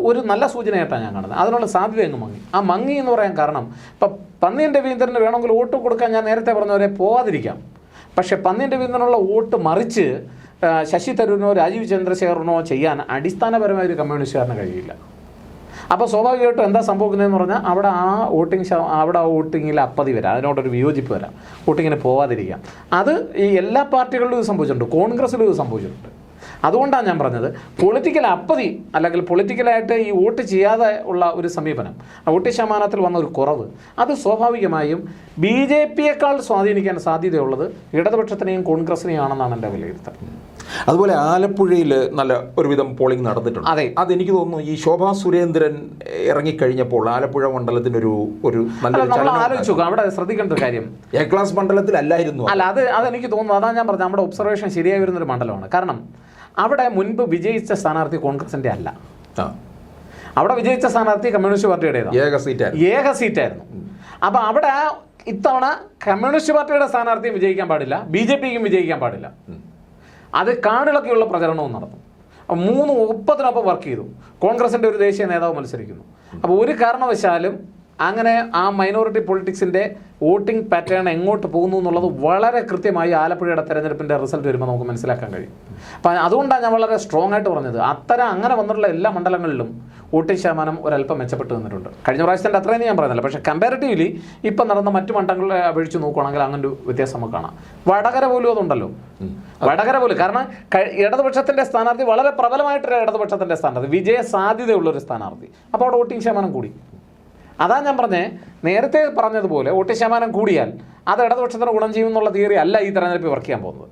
ഒരു നല്ല സൂചനയായിട്ടാണ് ഞാൻ കാണുന്നത്. അതിനുള്ള സാധ്യത അങ്ങ് മങ്ങി. ആ മങ്ങി എന്ന് പറയാൻ കാരണം ഇപ്പം പന്നിയൻ രവീന്ദ്രന് വേണമെങ്കിൽ വോട്ട് കൊടുക്കാൻ ഞാൻ നേരത്തെ പറഞ്ഞവരെ പോവാതിരിക്കാം. പക്ഷേ പന്നിയൻ രവീന്ദ്രനുള്ള വോട്ട് മറിച്ച് ശശി തരൂരിനോ രാജീവ് ചന്ദ്രശേഖരനോ ചെയ്യാൻ അടിസ്ഥാനപരമായ ഒരു കമ്മ്യൂണിസ്റ്റുകാരന് കഴിയില്ല. അപ്പോൾ സ്വാഭാവികമായിട്ടും എന്താ സംഭവിക്കുന്നതെന്ന് പറഞ്ഞാൽ അവിടെ ആ വോട്ടിങ്ങിൽ അപ്പതി വരാം, അതിനോടൊരു വിയോജിപ്പ് വരാം, വോട്ടിങ്ങിന് പോവാതിരിക്കാം. അത് ഈ എല്ലാ പാർട്ടികളിലും ഇത് സംഭവിച്ചിട്ടുണ്ട്, കോൺഗ്രസ്സിലും ഇത് സംഭവിച്ചിട്ടുണ്ട്. അതുകൊണ്ടാണ് ഞാൻ പറഞ്ഞത് പൊളിറ്റിക്കൽ അപ്പതി അല്ലെങ്കിൽ പൊളിറ്റിക്കലായിട്ട് ഈ വോട്ട് ചെയ്യാതെ ഉള്ള ഒരു സമീപനം, വോട്ട് ശതമാനത്തിൽ വന്ന ഒരു കുറവ്, അത് സ്വാഭാവികമായും BJPയേക്കാൾ സ്വാധീനിക്കാൻ സാധ്യതയുള്ളത് ഇടതുപക്ഷത്തിനെയും കോൺഗ്രസിനെയും ആണെന്നാണ് എൻ്റെ വിലയിരുത്തൽ. അതുപോലെ ആലപ്പുഴയിൽ നല്ല ഒരുവിധം പോളിംഗ് നടന്നിട്ടുണ്ട്. അതെ, അതെനിക്ക് തോന്നുന്നു ഈ ശോഭാ സുരേന്ദ്രൻ ഇറങ്ങിക്കഴിഞ്ഞപ്പോൾ ആലപ്പുഴ മണ്ഡലത്തിനൊരു നമ്മൾ ആലോചിച്ചു. അവിടെ ശ്രദ്ധിക്കേണ്ട ഒരു കാര്യം A ക്ലാസ് മണ്ഡലത്തിലല്ലായിരുന്നു. അല്ല, അതെനിക്ക് തോന്നുന്നു, അതാണ് ഞാൻ പറഞ്ഞത്, നമ്മുടെ ഒബ്സർവേഷൻ ശരിയായി വരുന്നൊരു മണ്ഡലമാണ്. കാരണം അവിടെ മുൻപ് വിജയിച്ച സ്ഥാനാർത്ഥി കോൺഗ്രസിൻ്റെ അല്ല, അവിടെ വിജയിച്ച സ്ഥാനാർത്ഥി കമ്മ്യൂണിസ്റ്റ് പാർട്ടിയുടേതാണ്, ഏക സീറ്റായിരുന്നു. അപ്പോൾ അവിടെ ഇത്തവണ കമ്മ്യൂണിസ്റ്റ് പാർട്ടിയുടെ സ്ഥാനാർത്ഥിയും വിജയിക്കാൻ പാടില്ല, BJPക്കും വിജയിക്കാൻ പാടില്ല. അത് കാടിളക്കിയുള്ള പ്രചരണവും നടന്നു. 3 ഒപ്പത്തിനൊപ്പം വർക്ക് ചെയ്തു. കോൺഗ്രസിൻ്റെ ഒരു ദേശീയ നേതാവ് മത്സരിക്കുന്നു. അപ്പോൾ ഒരു കാരണവശാലും അങ്ങനെ ആ മൈനോറിറ്റി പൊളിറ്റിക്സിൻ്റെ വോട്ടിംഗ് പാറ്റേൺ എങ്ങോട്ട് പോകുന്നു എന്നുള്ളത് വളരെ കൃത്യമായി ആലപ്പുഴയുടെ തെരഞ്ഞെടുപ്പിൻ്റെ റിസൾട്ട് വരുമ്പോൾ നമുക്ക് മനസ്സിലാക്കാൻ കഴിയും. അപ്പം അതുകൊണ്ടാണ് ഞാൻ വളരെ സ്ട്രോങ് ആയിട്ട് പറഞ്ഞത്, അങ്ങനെ വന്നിട്ടുള്ള എല്ലാ മണ്ഡലങ്ങളിലും വോട്ടിംഗ് ശതമാനം ഒരല്പം മെച്ചപ്പെട്ട് വന്നിട്ടുണ്ട്. കഴിഞ്ഞ പ്രാവശ്യത്തിൻ്റെ അത്രയും ഞാൻ പറയുന്നില്ല, പക്ഷേ കമ്പാരിറ്റീവ്ലി ഇപ്പം നടന്ന മറ്റു മണ്ഡലങ്ങളെ അപേക്ഷിച്ച് നോക്കുകയാണെങ്കിൽ അങ്ങനെ ഒരു വ്യത്യാസം നമുക്ക് കാണാം. വടകര പോലും അതുണ്ടല്ലോ, വടകര പോലും. കാരണം ഇടതുപക്ഷത്തിൻ്റെ സ്ഥാനാർത്ഥി വളരെ പ്രബലമായിട്ടൊരു ഇടതുപക്ഷത്തിൻ്റെ സ്ഥാനാർത്ഥി, വിജയ സാധ്യതയുള്ളൊരു സ്ഥാനാർത്ഥി, അപ്പോൾ അവിടെ വോട്ടിംഗ് ശതമാനം കൂടി. അതാ ഞാൻ പറഞ്ഞേ, നേരത്തെ പറഞ്ഞതുപോലെ വോട്ടിംഗ് ശതമാനം കൂടിയാൽ അത് ഇടതുപക്ഷത്തിന് ഗുണം ചെയ്യുമെന്നുള്ള തിയറി അല്ല ഈ തെരഞ്ഞെടുപ്പിൽ വർക്ക് ചെയ്യാൻ പോകുന്നത്.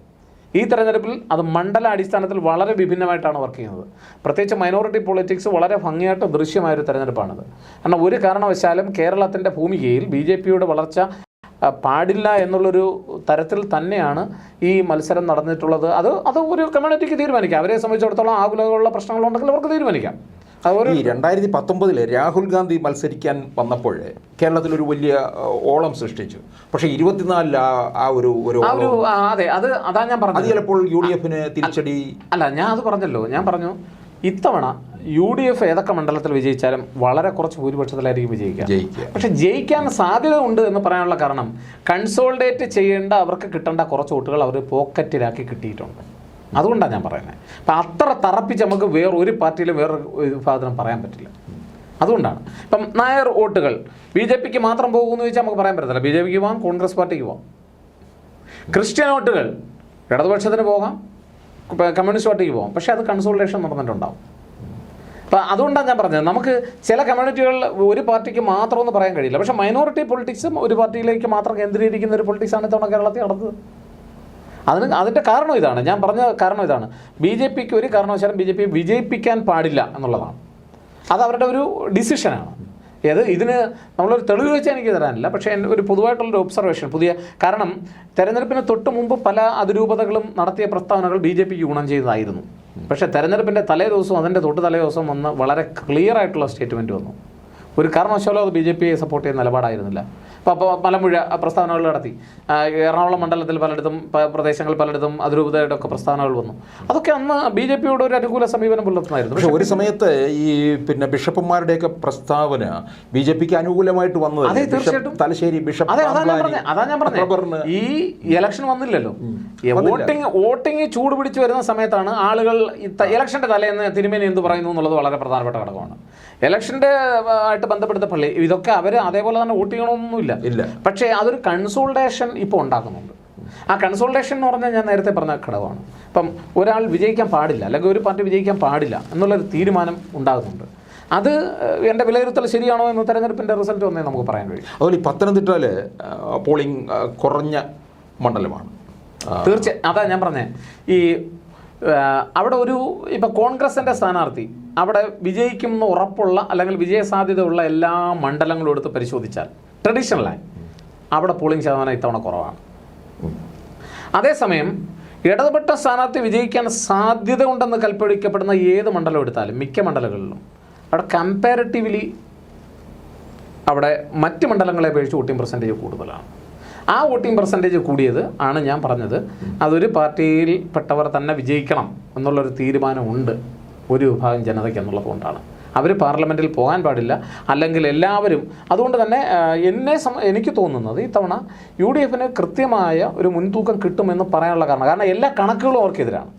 ഈ തെരഞ്ഞെടുപ്പിൽ അത് മണ്ഡല അടിസ്ഥാനത്തിൽ വളരെ വിഭിന്നമായിട്ടാണ് വർക്ക് ചെയ്യുന്നത്. പ്രത്യേകിച്ച് മൈനോറിറ്റി പൊളിറ്റിക്സ് വളരെ ഭംഗിയായിട്ട് ദൃശ്യമായൊരു തെരഞ്ഞെടുപ്പാണിത്. കാരണം ഒരു കാരണവശാലും കേരളത്തിൻ്റെ ഭൂമികയിൽ BJPയുടെ വളർച്ച പാടില്ല എന്നുള്ളൊരു തരത്തിൽ തന്നെയാണ് ഈ മത്സരം നടന്നിട്ടുള്ളത്. അത് ഒരു കമ്മ്യൂണിറ്റിക്ക് തീരുമാനിക്കാം. അവരെ സംബന്ധിച്ചിടത്തോളം ആകുലതകളുള്ള പ്രശ്നങ്ങളുണ്ടെങ്കിൽ അവർക്ക് തീരുമാനിക്കാം. ഈ 2019 രാഹുൽ ഗാന്ധി മത്സരിക്കാൻ വന്നപ്പോൾ കേരളത്തിലൊരു വലിയ ഓളം സൃഷ്ടിച്ചു. പക്ഷേ 24 അതെ, അതാ ഞാൻ പറഞ്ഞത്. അത് ചിലപ്പോൾ UDFന് തിരിച്ചടി. അല്ല, ഞാൻ അത് പറഞ്ഞല്ലോ. ഞാൻ പറഞ്ഞു ഇത്തവണ UDF ഏതൊക്കെ മണ്ഡലത്തിൽ വിജയിച്ചാലും വളരെ കുറച്ച് ഭൂരിപക്ഷത്തിലായിരിക്കും വിജയിക്കുക. പക്ഷെ ജയിക്കാൻ സാധ്യത ഉണ്ട് എന്ന് പറയാനുള്ള കാരണം കൺസോളിഡേറ്റ് ചെയ്യേണ്ട, അവർക്ക് കിട്ടേണ്ട കുറച്ച് വോട്ടുകൾ അവർ പോക്കറ്റിലാക്കി കിട്ടിയിട്ടുണ്ട്. അതുകൊണ്ടാണ് ഞാൻ പറയുന്നത്. അപ്പം അത്ര തറപ്പിച്ച് നമുക്ക് വേറൊരു പാർട്ടിയിലും വേറൊരു വിഭാഗത്തിനും പറയാൻ പറ്റില്ല. അതുകൊണ്ടാണ് ഇപ്പം നായർ വോട്ടുകൾ BJPക്ക് മാത്രം പോകുമെന്ന് ചോദിച്ചാൽ നമുക്ക് പറയാൻ പറ്റത്തില്ല. BJPക്ക് പോകാം, കോൺഗ്രസ് പാർട്ടിക്ക് പോകാം. ക്രിസ്ത്യൻ വോട്ടുകൾ ഇടതുപക്ഷത്തിന് പോകാം, കമ്മ്യൂണിസ്റ്റ് പാർട്ടിക്ക് പോകാം. പക്ഷേ അത് കൺസോളിഡേഷൻ നടന്നിട്ടുണ്ടാവും. അപ്പം അതുകൊണ്ടാണ് ഞാൻ പറഞ്ഞത്, നമുക്ക് ചില കമ്മ്യൂണിറ്റികൾ ഒരു പാർട്ടിക്ക് മാത്രമെന്ന് പറയാൻ കഴിയില്ല. പക്ഷേ മൈനോറിറ്റി പൊളിറ്റിക്സും ഒരു പാർട്ടിയിലേക്ക് മാത്രം കേന്ദ്രീകരിക്കുന്ന ഒരു പൊളിറ്റിക്സാണ് ഇത്തവണ കേരളത്തിൽ നടന്നത്. അതിൻ്റെ കാരണം ഇതാണ്, ഞാൻ പറഞ്ഞ കാരണം ഇതാണ്. BJPക്ക് ഒരു കാരണവശാലും BJP വിജയിപ്പിക്കാൻ പാടില്ല എന്നുള്ളതാണ്. അത് അവരുടെ ഒരു ഡിസിഷനാണ്. ഇതിന് നമ്മളൊരു തെളിവ് വെച്ചാൽ എനിക്ക് തരാനില്ല. പക്ഷേ ഒരു പൊതുവായിട്ടുള്ളൊരു ഒബ്സർവേഷൻ, കാരണം തെരഞ്ഞെടുപ്പിന് തൊട്ട് മുമ്പ് പല അതിരൂപതകളും നടത്തിയ പ്രസ്താവനകൾ BJPക്ക് ഗുണം ചെയ്തതായിരുന്നു. പക്ഷേ തെരഞ്ഞെടുപ്പിൻ്റെ തലേ ദിവസവും അതിൻ്റെ തൊട്ട് തലേ ദിവസം വന്ന് വളരെ ക്ലിയർ ആയിട്ടുള്ള സ്റ്റേറ്റ്മെൻറ്റ് വന്നു. ഒരു കാരണവശാലും അത് BJPയെ സപ്പോർട്ട് ചെയ്യുന്ന നിലപാടായിരുന്നില്ല. അപ്പോൾ മലമ്പുഴ പ്രസ്താവനകൾ നടത്തി. എറണാകുളം മണ്ഡലത്തിൽ പലയിടത്തും പ്രദേശങ്ങൾ പലയിടത്തും അതിരൂപതയുടെ ഒക്കെ പ്രസ്താവനകൾ വന്നു. അതൊക്കെ അന്ന് BJPയോട് ഒരു അനുകൂല സമീപനം പുലർത്തുന്നതായിരുന്നു. പക്ഷേ ഒരു സമയത്ത് ഈ ബിഷപ്പുമാരുടെയൊക്കെ പ്രസ്താവന BJPക്ക് അനുകൂലമായിട്ട് വന്നത്. അതെ, തീർച്ചയായിട്ടും. തലശ്ശേരി ബിഷപ്പ്. അതാ ഞാൻ പറഞ്ഞത്, ഈ ഇലക്ഷൻ വന്നില്ലല്ലോ. വോട്ടിംഗ് ചൂട് പിടിച്ച് വരുന്ന സമയത്താണ് ആളുകൾ ഇലക്ഷൻ്റെ തലേന്ന് തിരുമേനി എന്ത് പറയുന്നു എന്നുള്ളത് വളരെ പ്രധാനപ്പെട്ട ഘടകമാണ്. ഇലക്ഷൻ്റെ ആയിട്ട് ബന്ധപ്പെടുത്ത പള്ളി ഇതൊക്കെ അവർ അതേപോലെ തന്നെ വോട്ട് ചെയ്യണമെന്നൊന്നുമില്ല. പക്ഷേ അതൊരു കൺസോളിഡേഷൻ ഇപ്പോൾ ഉണ്ടാക്കുന്നുണ്ട്. ആ കൺസോളിഡേഷൻ എന്ന് പറഞ്ഞാൽ ഞാൻ നേരത്തെ പറഞ്ഞ ഘടകമാണ്. ഇപ്പം ഒരാൾ വിജയിക്കാൻ പാടില്ല, അല്ലെങ്കിൽ ഒരു പാർട്ടി വിജയിക്കാൻ പാടില്ല എന്നുള്ളൊരു തീരുമാനം ഉണ്ടാകുന്നുണ്ട്. അത് എൻ്റെ വിലയിരുത്തൽ ശരിയാണോ എന്ന് തെരഞ്ഞെടുപ്പിൻ്റെ റിസൾട്ട് വന്നേ നമുക്ക് പറയാൻ കഴിയും. അതുപോലെ ഈ പത്തനംതിട്ടയിൽ പോളിംഗ് കുറഞ്ഞ മണ്ഡലമാണ്. തീർച്ചയായും. അതാ ഞാൻ പറഞ്ഞേ, ഈ അവിടെ ഇപ്പം കോൺഗ്രസിൻ്റെ സ്ഥാനാർത്ഥി അവിടെ വിജയിക്കുമെന്ന് ഉറപ്പുള്ള അല്ലെങ്കിൽ വിജയസാധ്യതയുള്ള എല്ലാ മണ്ഡലങ്ങളും എടുത്ത് പരിശോധിച്ചാൽ ട്രഡീഷണലായി അവിടെ പോളിംഗ് ശതമാനം ഇത്തവണ കുറവാണ്. അതേസമയം ഇടതുപക്ഷ സ്ഥാനാർത്ഥി വിജയിക്കാൻ സാധ്യത ഉണ്ടെന്ന് കൽപ്പിക്കപ്പെടുന്ന ഏത് മണ്ഡലം എടുത്താലും മിക്ക മണ്ഡലങ്ങളിലും അവിടെ കമ്പാരിറ്റീവ്ലി അവിടെ മറ്റ് മണ്ഡലങ്ങളെ അപേക്ഷിച്ച് വോട്ടിംഗ് പെർസെൻറ്റേജ് കൂടുതലാണ്. ആ വോട്ടിംഗ് പെർസെൻറ്റേജ് കൂടിയത് ആണ് ഞാൻ പറഞ്ഞത്, അതൊരു പാർട്ടിയിൽപ്പെട്ടവർ തന്നെ വിജയിക്കണം എന്നുള്ളൊരു തീരുമാനമുണ്ട് ഒരു വിഭാഗം ജനതയ്ക്ക് എന്നുള്ളത് കൊണ്ടാണ്. അവർ പാർലമെൻറ്റിൽ പോകാൻ പാടില്ല, അല്ലെങ്കിൽ എല്ലാവരും. അതുകൊണ്ട് തന്നെ എനിക്ക് തോന്നുന്നത് ഇത്തവണ UDFന് കൃത്യമായ ഒരു മുൻതൂക്കം കിട്ടുമെന്ന് പറയാനുള്ള കാരണം എല്ലാ കണക്കുകളും അവർക്കെതിരാണ്.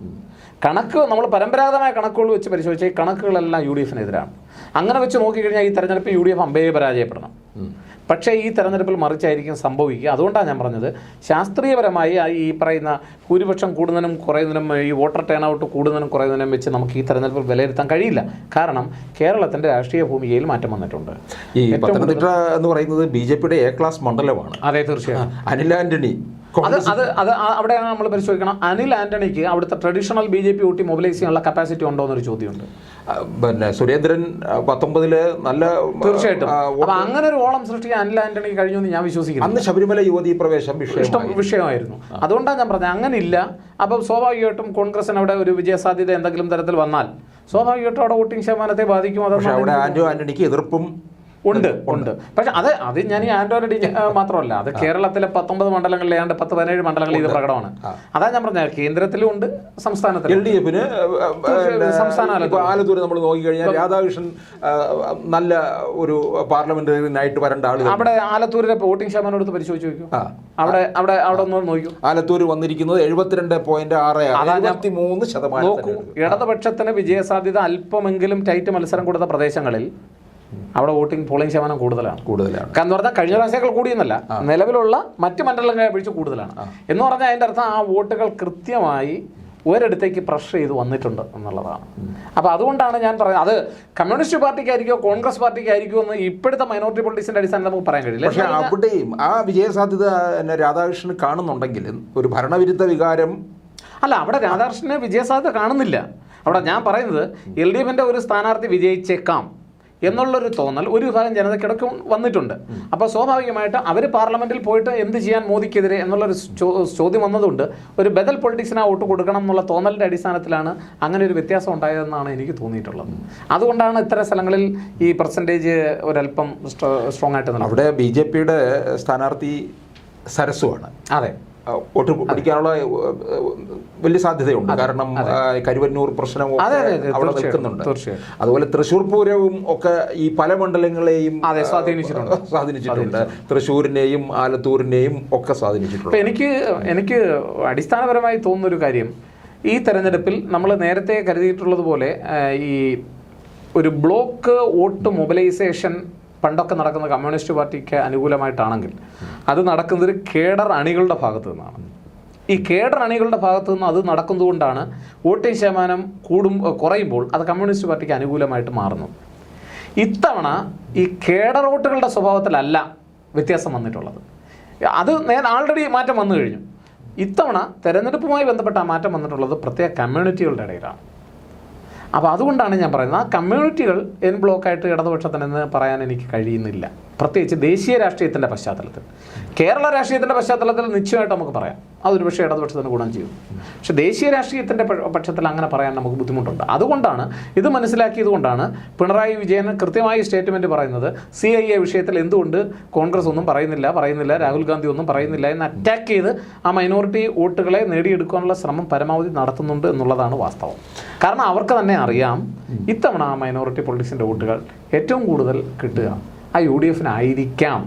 നമ്മൾ പരമ്പരാഗതമായ കണക്കുകൾ വെച്ച് പരിശോധിച്ചാൽ ഈ കണക്കുകളെല്ലാം UDFനെതിരാണ്. അങ്ങനെ വെച്ച് നോക്കിക്കഴിഞ്ഞാൽ ഈ തെരഞ്ഞെടുപ്പ് UDF അമ്പയെ പരാജയപ്പെടണം. പക്ഷേ ഈ തെരഞ്ഞെടുപ്പിൽ മറിച്ചായിരിക്കും സംഭവിക്കുക. അതുകൊണ്ടാണ് ഞാൻ പറഞ്ഞത്, ശാസ്ത്രീയപരമായി ഈ പറയുന്ന ഭൂരിപക്ഷം കൂടുന്നതിനും കുറയുന്നതിനും ഈ വോട്ടർ ടേൺ ഔട്ട് കൂടുന്നതിനും കുറയുന്നതിനും വെച്ച് നമുക്ക് ഈ തെരഞ്ഞെടുപ്പിൽ വിലയിരുത്താൻ കഴിയില്ല. കാരണം കേരളത്തിൻ്റെ രാഷ്ട്രീയ ഭൂമികയിൽ മാറ്റം വന്നിട്ടുണ്ട്. ഈ പത്തനംതിട്ട എന്ന് പറയുന്നത് BJPയുടെ A ക്ലാസ് മണ്ഡലമാണ്. അതെ, തീർച്ചയായും. അനിൽ ആന്റണി അവിടെയാണ് നമ്മൾ പരിശോധിക്കണം. അനിൽ ആന്റണിക്ക് അവിടുത്തെ ട്രഡീഷണൽ BJP വോട്ടി മൊബിലൈസ് ചെയ്യാനുള്ള കപ്പാസിറ്റി ഉണ്ടോ എന്നൊരു ചോദ്യമുണ്ട്. പിന്നെ സുരേന്ദ്രൻ 19 നല്ല. തീർച്ചയായിട്ടും. അപ്പം അങ്ങനെ ഒരു ഓളം സൃഷ്ടിക്കാൻ അനിൽ ആന്റണിക്ക് കഴിഞ്ഞു എന്ന് ഞാൻ വിശ്വസിക്കുന്നു. അന്ന് ശബരിമല യുവതീ പ്രവേശം വിഷയമായിരുന്നു. അതുകൊണ്ടാണ് ഞാൻ പറഞ്ഞത്, അങ്ങനെ ഇല്ല. അപ്പം സ്വാഭാവികമായിട്ടും കോൺഗ്രസിന് അവിടെ ഒരു വിജയസാധ്യത എന്തെങ്കിലും തരത്തിൽ വന്നാൽ സ്വാഭാവികമായിട്ടും അവിടെ വോട്ടിംഗ് ശതമാനത്തെ ബാധിക്കും. അവിടെ ആന്റണിക്ക് എതിർപ്പും ഉണ്ട്. പക്ഷെ അത് ഞാൻ ഈ ആന്റോ ആന്റണി മാത്രമല്ല, അത് കേരളത്തിലെ 19 മണ്ഡലങ്ങളിൽ ഏതാണ്ട് 17 മണ്ഡലങ്ങളിൽ ഇത് പ്രകടമാണ്. അതാ ഞാൻ പറഞ്ഞത്, കേന്ദ്രത്തിലും ഉണ്ട്, സംസ്ഥാനത്തിലും. LDF സംസ്ഥാന ആലത്തൂർ നമ്മൾ നോക്കിക്കഴിഞ്ഞാൽ രാധാകൃഷ്ണൻ നല്ല ഒരു പാർലമെന്ററിനായിട്ട് വരേണ്ട ആളുകൾ. അവിടെ ആലത്തൂരിലെ വോട്ടിംഗ് ശതമാനം എടുത്ത് പരിശോധിച്ച് നോക്കൂ. അവിടെ ഒന്ന് നോക്കൂ. ആലത്തൂർ വന്നിരിക്കുന്നത് 72.6 നോക്കൂ. ഇടതുപക്ഷത്തിന് വിജയസാധ്യത അല്പമെങ്കിലും ടൈറ്റ് മത്സരം കൊടുത്ത പ്രദേശങ്ങളിൽ അവിടെ പോളിംഗ് ശതമാനം കൂടുതലാണ്. കാരണം പറഞ്ഞാൽ കഴിഞ്ഞ പ്രാവശ്യങ്ങൾ കൂടിയെന്നല്ല, നിലവിലുള്ള മറ്റ് മണ്ഡലങ്ങളെ അപേക്ഷിച്ച് കൂടുതലാണ്. എന്ന് പറഞ്ഞാൽ അതിൻ്റെ അർത്ഥം ആ വോട്ടുകൾ കൃത്യമായി ഒരിടത്തേക്ക് പ്രഷർ ചെയ്ത് വന്നിട്ടുണ്ട് എന്നുള്ളതാണ്. അപ്പോൾ അതുകൊണ്ടാണ് ഞാൻ പറയുന്നത്, അത് കമ്മ്യൂണിസ്റ്റ് പാർട്ടിക്കായിരിക്കോ കോൺഗ്രസ് പാർട്ടിക്കായിരിക്കോ എന്ന് ഇപ്പോഴത്തെ മൈനോറിറ്റി പൊളിറ്റിക്സിന്റെ അടിസ്ഥാനത്തിൽ നമുക്ക് പറയാൻ കഴിയില്ല. പക്ഷേ അവിടെയും ആ വിജയസാധ്യത രാധാകൃഷ്ണൻ കാണുന്നുണ്ടെങ്കിൽ ഒരു ഭരണവിരുദ്ധ വികാരം അല്ല, അവിടെ രാധാകൃഷ്ണന് വിജയസാധ്യത കാണുന്നില്ല. അവിടെ ഞാൻ പറയുന്നത് LDFന്റെ ഒരു സ്ഥാനാർത്ഥി വിജയിച്ചേക്കാം എന്നുള്ളൊരു തോന്നൽ ഒരു വിഭാഗം ജനതയ്ക്കിടയ്ക്ക് വന്നിട്ടുണ്ട്. അപ്പോൾ സ്വാഭാവികമായിട്ട് അവർ പാർലമെന്റിൽ പോയിട്ട് എന്ത് ചെയ്യാൻ മോദിക്കെതിരെ എന്നുള്ളൊരു ചോദ്യം വന്നതുകൊണ്ട് ഒരു ബദൽ പൊളിറ്റിക്സിന് വോട്ട് കൊടുക്കണം എന്നുള്ള തോന്നലിൻ്റെ അടിസ്ഥാനത്തിലാണ് അങ്ങനെ ഒരു വ്യത്യാസം ഉണ്ടായതെന്നാണ് എനിക്ക് തോന്നിയിട്ടുള്ളത്. അതുകൊണ്ടാണ് ഇത്തരം സ്ഥലങ്ങളിൽ ഈ പെർസെൻറ്റേജ് ഒരല്പം സ്ട്രോങ് ആയിട്ട് നിൽക്കുന്നത്. അവിടെ BJPയുടെ സ്ഥാനാർത്ഥി സരസുവാണ്. അതെ, വോട്ട് പിടിക്കാനുള്ള വലിയ സാധ്യതയുണ്ട്. കാരണം കരുവന്നൂർ പ്രശ്നം അവിടെ നിൽക്കുന്നുണ്ട്. അതുപോലെ തൃശ്ശൂർ പൂരവും ഒക്കെ ഈ പല മണ്ഡലങ്ങളെയും സ്വാധീനിച്ചിട്ടുണ്ട്. തൃശ്ശൂരിനെയും ആലത്തൂരിനെയും ഒക്കെ സ്വാധീനിച്ചിട്ടുണ്ട്. എനിക്ക് അടിസ്ഥാനപരമായി തോന്നുന്നൊരു കാര്യം, ഈ തെരഞ്ഞെടുപ്പിൽ നമ്മൾ നേരത്തെ കരുതിയിട്ടുള്ളതുപോലെ ഈ ഒരു ബ്ലോക്ക് വോട്ട് മൊബിലൈസേഷൻ പണ്ടൊക്കെ നടക്കുന്ന കമ്മ്യൂണിസ്റ്റ് പാർട്ടിക്ക് അനുകൂലമായിട്ടാണെങ്കിൽ അത് നടക്കുന്നത് കേഡർ അണികളുടെ ഭാഗത്തു നിന്നാണ്. ഈ കേഡർ അണികളുടെ ഭാഗത്തു നിന്ന് അത് നടക്കുന്നതുകൊണ്ടാണ് വോട്ടിംഗ് ശതമാനം കുറയുമ്പോൾ അത് കമ്മ്യൂണിസ്റ്റ് പാർട്ടിക്ക് അനുകൂലമായിട്ട് മാറുന്നു. ഇത്തവണ ഈ കേഡർ വോട്ടുകളുടെ സ്വഭാവത്തിലല്ല വ്യത്യാസം വന്നിട്ടുള്ളത്. അത് ആൾറെഡി മാറ്റം വന്നു കഴിഞ്ഞു. ഇത്തവണ തെരഞ്ഞെടുപ്പുമായി ബന്ധപ്പെട്ട ആ മാറ്റം വന്നിട്ടുള്ളത് പ്രത്യേക കമ്മ്യൂണിറ്റികളുടെ ഇടയിലാണ്. അപ്പോൾ അതുകൊണ്ടാണ് ഞാൻ പറയുന്നത്, ആ കമ്മ്യൂണിറ്റികൾ എൻ ബ്ലോക്കായിട്ട് ഇടതുപക്ഷത്തിനെന്ന് പറയാൻ എനിക്ക് കഴിയുന്നില്ല. പ്രത്യേകിച്ച് ദേശീയ രാഷ്ട്രീയത്തിൻ്റെ പശ്ചാത്തലത്തിൽ. കേരള രാഷ്ട്രീയത്തിൻ്റെ പശ്ചാത്തലത്തിൽ നിശ്ചയമായിട്ട് നമുക്ക് പറയാം അതൊരു പക്ഷേ ഇടതുപക്ഷത്തിന് ഗുണം ചെയ്യും. പക്ഷേ ദേശീയ രാഷ്ട്രീയത്തിൻ്റെ പക്ഷത്തിൽ അങ്ങനെ പറയാൻ നമുക്ക് ബുദ്ധിമുട്ടുണ്ട്. അതുകൊണ്ടാണ്, ഇത് മനസ്സിലാക്കിയത് കൊണ്ടാണ് പിണറായി വിജയൻ കൃത്യമായി സ്റ്റേറ്റ്മെൻറ്റ് പറയുന്നത്, CIA വിഷയത്തിൽ എന്തുകൊണ്ട് കോൺഗ്രസ് ഒന്നും പറയുന്നില്ല, രാഹുൽ ഗാന്ധി ഒന്നും പറയുന്നില്ല എന്ന് അറ്റാക്ക് ചെയ്ത് ആ മൈനോറിറ്റി വോട്ടുകളെ നേടിയെടുക്കാനുള്ള ശ്രമം പരമാവധി നടത്തുന്നുണ്ട് എന്നുള്ളതാണ് വാസ്തവം. കാരണം അവർക്ക് തന്നെ അറിയാം ഇത്തവണ ആ മൈനോറിറ്റി പൊളിറ്റിക്സിൻ്റെ വോട്ടുകൾ ഏറ്റവും കൂടുതൽ കിട്ടുക ആ UDFനായിരിക്കാം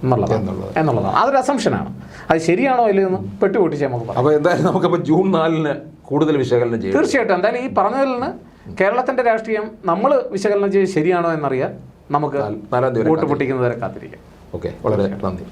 എന്നുള്ളതാണ്. അതൊരു അസംഷനാണ്. അത് ശരിയാണോ ഇല്ലയോ എന്ന് പെട്ടുപൊട്ടിച്ച് നമുക്ക് പറയാം. അപ്പോൾ എന്തായാലും നമുക്കപ്പോൾ ജൂൺ 4 കൂടുതൽ വിശകലനം ചെയ്യും. തീർച്ചയായിട്ടും. എന്തായാലും ഈ പറഞ്ഞതിൽ നിന്ന് കേരളത്തിൻ്റെ രാഷ്ട്രീയം നമ്മൾ വിശകലനം ചെയ്ത് ശരിയാണോ എന്നറിയാൻ നമുക്ക് വോട്ട് പൊട്ടിക്കുന്നവരെ കാത്തിരിക്കാം. ഓക്കെ, വളരെ നന്ദി.